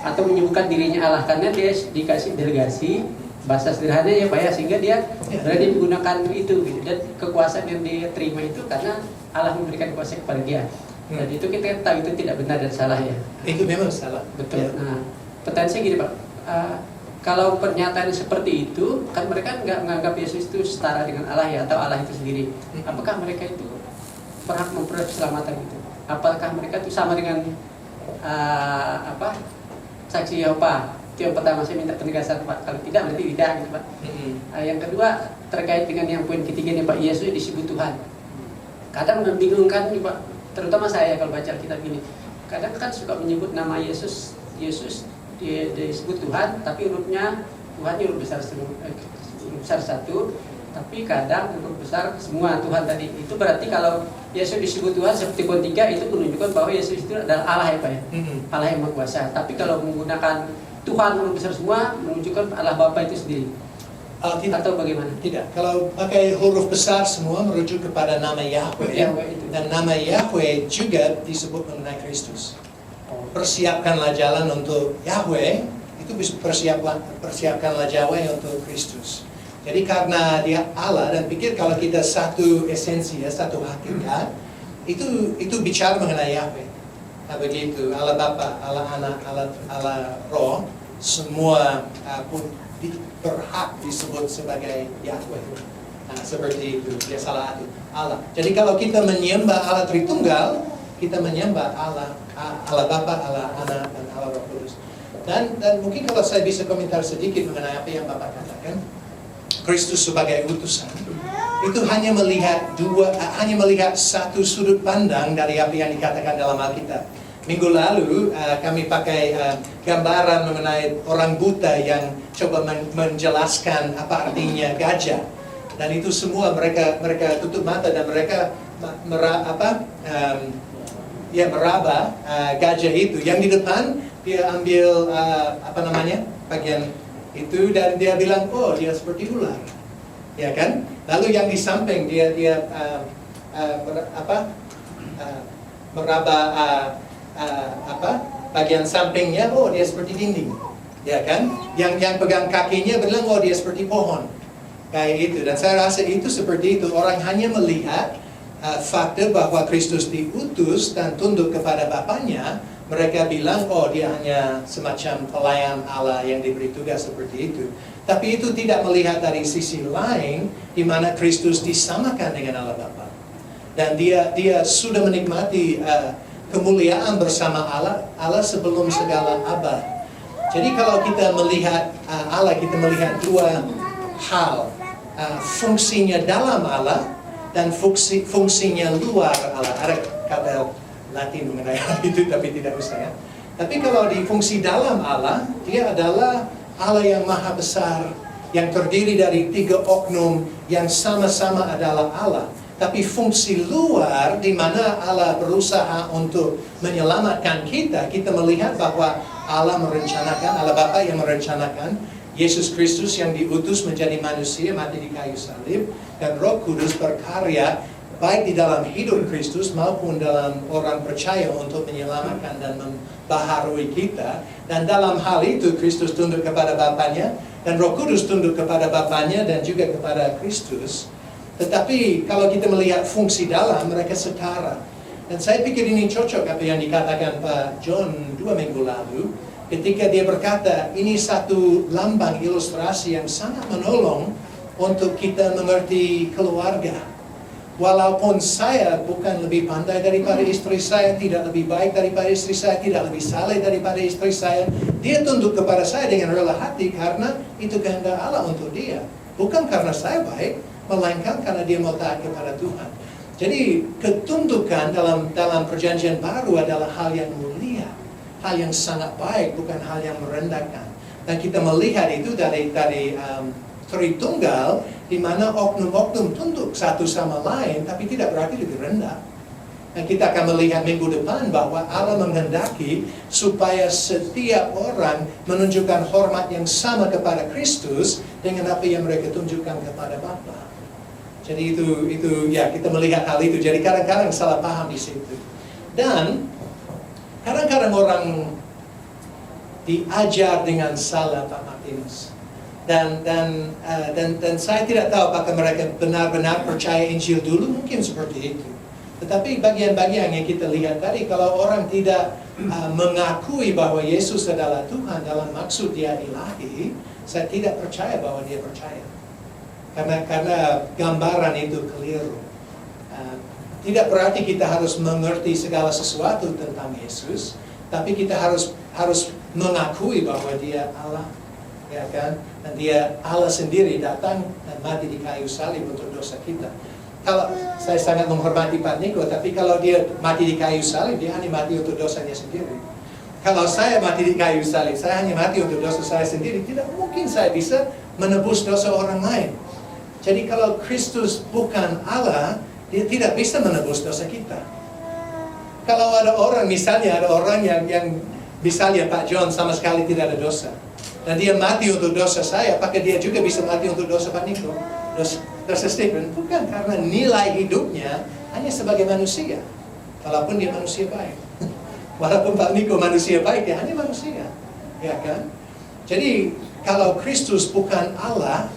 atau menyebutkan dirinya Allah karena dia dikasih delegasi. Bahasa sederhananya ya Pak ya, sehingga dia berani menggunakan itu gitu. Dan kekuasaan yang dia terima itu karena Allah memberikan kuasa kepada dia. Dan itu kita tahu itu tidak benar dan salah ya. Itu memang salah. Betul. Ya. Nah, pertanyaan saya gini Pak, kalau pernyataan seperti itu, kan mereka nggak menganggap Yesus itu setara dengan Allah ya, atau Allah itu sendiri. Apakah mereka itu berhak memperoleh keselamatan itu? Apakah mereka itu sama dengan saksi Yehova? Itu yang pertama, saya minta penegasan Pak. Kalau tidak berarti tidak gitu Pak. Yang kedua terkait dengan yang poin ketiga nih Pak, Yesus disebut Tuhan. Kadang membingungkan nih Pak, terutama saya kalau baca kitab ini. Kadang kan suka menyebut nama Yesus dia disebut Tuhan, tapi hurufnya Tuhan huruf besar satu, tapi kadang huruf besar semua Tuhan tadi. Itu berarti kalau Yesus disebut Tuhan seperti poin 3 itu menunjukkan bahwa Yesus itu adalah Allah ya Pak ya, Allah yang Maha Kuasa. Tapi kalau menggunakan Tuhan huruf besar semua menunjukkan Allah Bapa itu sendiri. Tidak. Atau bagaimana? Tidak. Kalau pakai huruf besar semua merujuk kepada nama Yahweh. Dan nama Yahweh juga disebut mengenai Kristus. Persiapkanlah jalan untuk Yahweh, itu bisa persiapkanlah jalan untuk Kristus. Jadi karena dia Allah, dan pikir kalau kita satu esensi ya, satu hakikat, itu bicara mengenai Yahweh. Nah, begitu, Allah Bapa, Allah Anak, Allah Roh, semua pun berhak disebut sebagai Yahweh. Nah, seperti itu, dia salah satu Allah. Jadi kalau kita menyembah Allah Tritunggal, kita menyembah Allah Bapa, Allah Anak, dan Allah Roh Kudus. Dan mungkin kalau saya bisa komentar sedikit mengenai apa yang Bapak katakan, Kristus sebagai utusan itu hanya melihat satu sudut pandang dari apa yang dikatakan dalam Alkitab. Minggu lalu kami pakai gambaran mengenai orang buta yang coba menjelaskan apa artinya gajah. Dan itu semua mereka tutup mata dan mereka meraba gajah itu. Yang di depan dia ambil bagian itu dan dia bilang, oh dia seperti ular, ya kan? Lalu yang di samping dia meraba bagian sampingnya, oh dia seperti dinding, ya kan? Yang pegang kakinya bilang, oh dia seperti pohon, kayak itu. Dan saya rasa itu seperti itu, orang hanya melihat fakta bahwa Kristus diutus dan tunduk kepada Bapaknya. Mereka bilang, oh dia hanya semacam pelayan Allah yang diberi tugas seperti itu. Tapi itu tidak melihat dari sisi lain, di mana Kristus disamakan dengan Allah Bapa. Dan dia sudah menikmati kemuliaan bersama Allah sebelum segala abad. Jadi kalau kita melihat Allah, kita melihat dua hal. Fungsinya dalam Allah, dan fungsinya luar Allah. Ada kata Latin mengenai hal itu, tapi tidak usah ya. Tapi kalau di fungsi dalam Allah, dia adalah Allah yang maha besar, yang terdiri dari 3 oknum yang sama-sama adalah Allah. Tapi fungsi luar, di mana Allah berusaha untuk menyelamatkan kita melihat bahwa Allah merencanakan, Allah Bapa yang merencanakan, Yesus Kristus yang diutus menjadi manusia, mati di kayu salib, dan Roh Kudus berkarya baik di dalam hidup Kristus maupun dalam orang percaya untuk menyelamatkan dan membaharui kita. Dan dalam hal itu Kristus tunduk kepada Bapaknya, dan Roh Kudus tunduk kepada Bapaknya dan juga kepada Kristus. Tetapi kalau kita melihat fungsi dalam, mereka setara. Dan saya pikir ini cocok apa yang dikatakan Pak John 2 minggu lalu, ketika dia berkata, ini satu lambang ilustrasi yang sangat menolong untuk kita mengerti keluarga. Walaupun saya bukan lebih pandai daripada istri saya, tidak lebih baik daripada istri saya, tidak lebih saleh daripada istri saya, dia tunduk kepada saya dengan rela hati karena itu kehendak Allah untuk dia. Bukan karena saya baik, melainkan karena dia mau taat kepada Tuhan. Jadi ketundukan dalam perjanjian baru adalah hal yang mulia, hal yang sangat baik, bukan hal yang merendahkan. Dan kita melihat itu dari Tritunggal, di mana oknum-oknum tunduk satu sama lain, tapi tidak berarti lebih rendah. Dan kita akan melihat minggu depan bahwa Allah menghendaki supaya setiap orang menunjukkan hormat yang sama kepada Kristus dengan apa yang mereka tunjukkan kepada Bapa. Jadi itu ya, kita melihat hal itu. Jadi kadang-kadang salah paham di situ. Dan kadang-kadang orang diajar dengan salah, Pak Martinus. Dan saya tidak tahu apakah mereka benar-benar percaya Injil dulu, mungkin seperti itu. Tetapi bagian-bagian yang kita lihat tadi, kalau orang tidak mengakui bahwa Yesus adalah Tuhan dalam maksud dia ilahi, saya tidak percaya bahwa dia percaya. Karena gambaran itu keliru. Tidak berarti kita harus mengerti segala sesuatu tentang Yesus, tapi kita harus mengakui bahwa dia Allah, ya kan? Dan dia Allah sendiri datang dan mati di kayu salib untuk dosa kita. Kalau saya sangat menghormati Pak Niko, tapi kalau dia mati di kayu salib, dia hanya mati untuk dosanya sendiri. Kalau saya mati di kayu salib, saya hanya mati untuk dosa saya sendiri. Tidak mungkin saya bisa menebus dosa orang lain. Jadi kalau Kristus bukan Allah, dia tidak bisa menebus dosa kita. Kalau ada orang, misalnya ada orang yang misalnya Pak John sama sekali tidak ada dosa, dan dia mati untuk dosa saya, apakah dia juga bisa mati untuk dosa Pak Niko? Dosa Stephen? Bukan, karena nilai hidupnya hanya sebagai manusia. Walaupun dia manusia baik. Walaupun Pak Niko manusia baik, dia hanya manusia. Ya kan? Jadi kalau Kristus bukan Allah,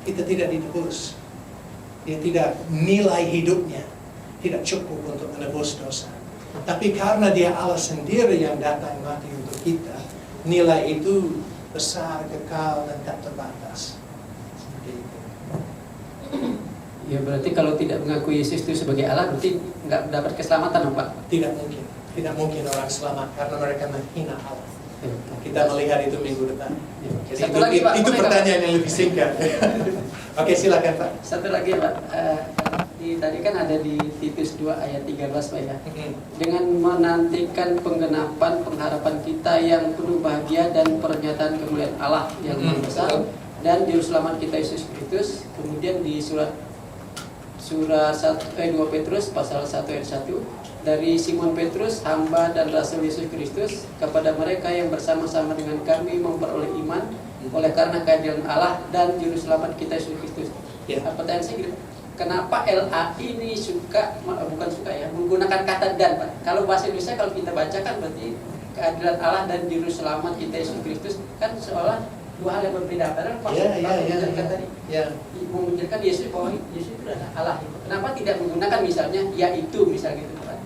kita tidak ditebus. Dia tidak, nilai hidupnya tidak cukup untuk menebus dosa. Tapi karena dia Allah sendiri yang datang mati untuk kita, nilai itu besar, kekal, dan tak terbatas. Seperti itu. Ya berarti kalau tidak mengakui Yesus itu sebagai Allah, berarti nggak dapat keselamatan, Pak? Tidak mungkin. Tidak mungkin orang selamat karena mereka menghina Allah. Kita melihat itu minggu depan. Jadi itu pertanyaan yang lebih singkat. Oke, silakan Pak. Satu lagi Pak, tadi kan ada di Titus 2 ayat 13 Pak ya. Dengan menantikan penggenapan pengharapan kita yang penuh bahagia dan pernyataan kemuliaan Allah yang maha besar dan juru selamat kita Yesus Kristus. Kemudian di surat 2 Petrus pasal 1 ayat 1, dari Simon Petrus, hamba dan rasul Yesus Kristus, kepada mereka yang bersama-sama dengan kami memperoleh iman oleh karena keadilan Allah dan juru selamat kita Yesus Kristus. Ya. Pertanyaan saya gini, kenapa LA ini menggunakan kata dan, Pak? Kalau bahasa Indonesia kalau kita bacakan berarti keadilan Allah dan juru selamat kita Yesus Kristus, kan seolah dua hal yang berbeda. Padahal tadi menunjukkan Yesus bahwa Yesus itu adalah Allah. Kenapa tidak menggunakan misalnya yaitu misalnya gitu, Pak?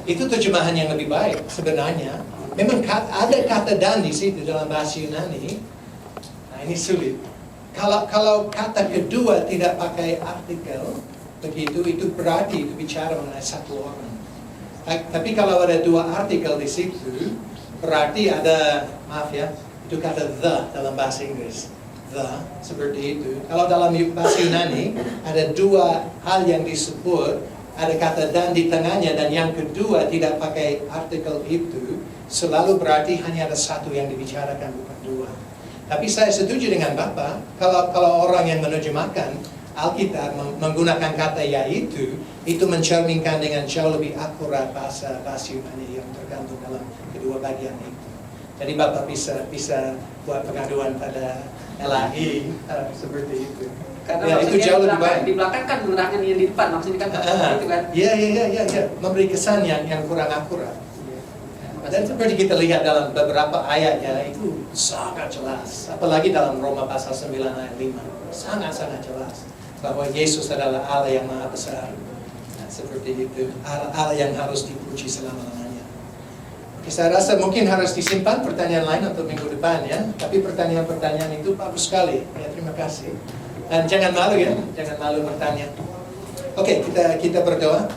Itu terjemahan yang lebih baik sebenarnya. Memang ada kata dan di situ dalam bahasa Yunani. Nah, ini sulit. Kalau kata kedua tidak pakai artikel begitu, itu berarti itu bicara mengenai satu orang. Tapi kalau ada dua artikel di situ, berarti ada, maaf ya, itu kata the dalam bahasa Inggris. The, seperti itu. Kalau dalam bahasa Yunani ada dua hal yang disebut, ada kata dan di tengahnya, dan yang kedua tidak pakai artikel itu, selalu berarti hanya ada satu yang dibicarakan, bukan dua. Tapi saya setuju dengan Bapak, kalau orang yang menerjemahkan Alkitab menggunakan kata yaitu, itu mencerminkan dengan jauh lebih akurat bahasa Yunani yang tergantung dalam kedua bagian itu. Jadi Bapak bisa buat pengaduan pada LAI seperti itu. Karena ya, itu jauh lebih baik. Di belakang kan menerangkan yang di depan, maksudnya kan itu kan. Iya, memberi kesan yang kurang akurat. Dan seperti kita lihat dalam beberapa ayatnya itu sangat jelas, apalagi dalam Roma pasal 9 ayat 5, sangat-sangat jelas bahwa Yesus adalah Allah yang maha besar. Seperti itu, Allah yang harus dipuji selama-lamanya. Oke, saya rasa mungkin harus disimpan pertanyaan lain untuk minggu depan ya. Tapi pertanyaan-pertanyaan itu bagus sekali. Ya, terima kasih. Dan jangan malu ya, jangan malu bertanya. Oke, kita berdoa.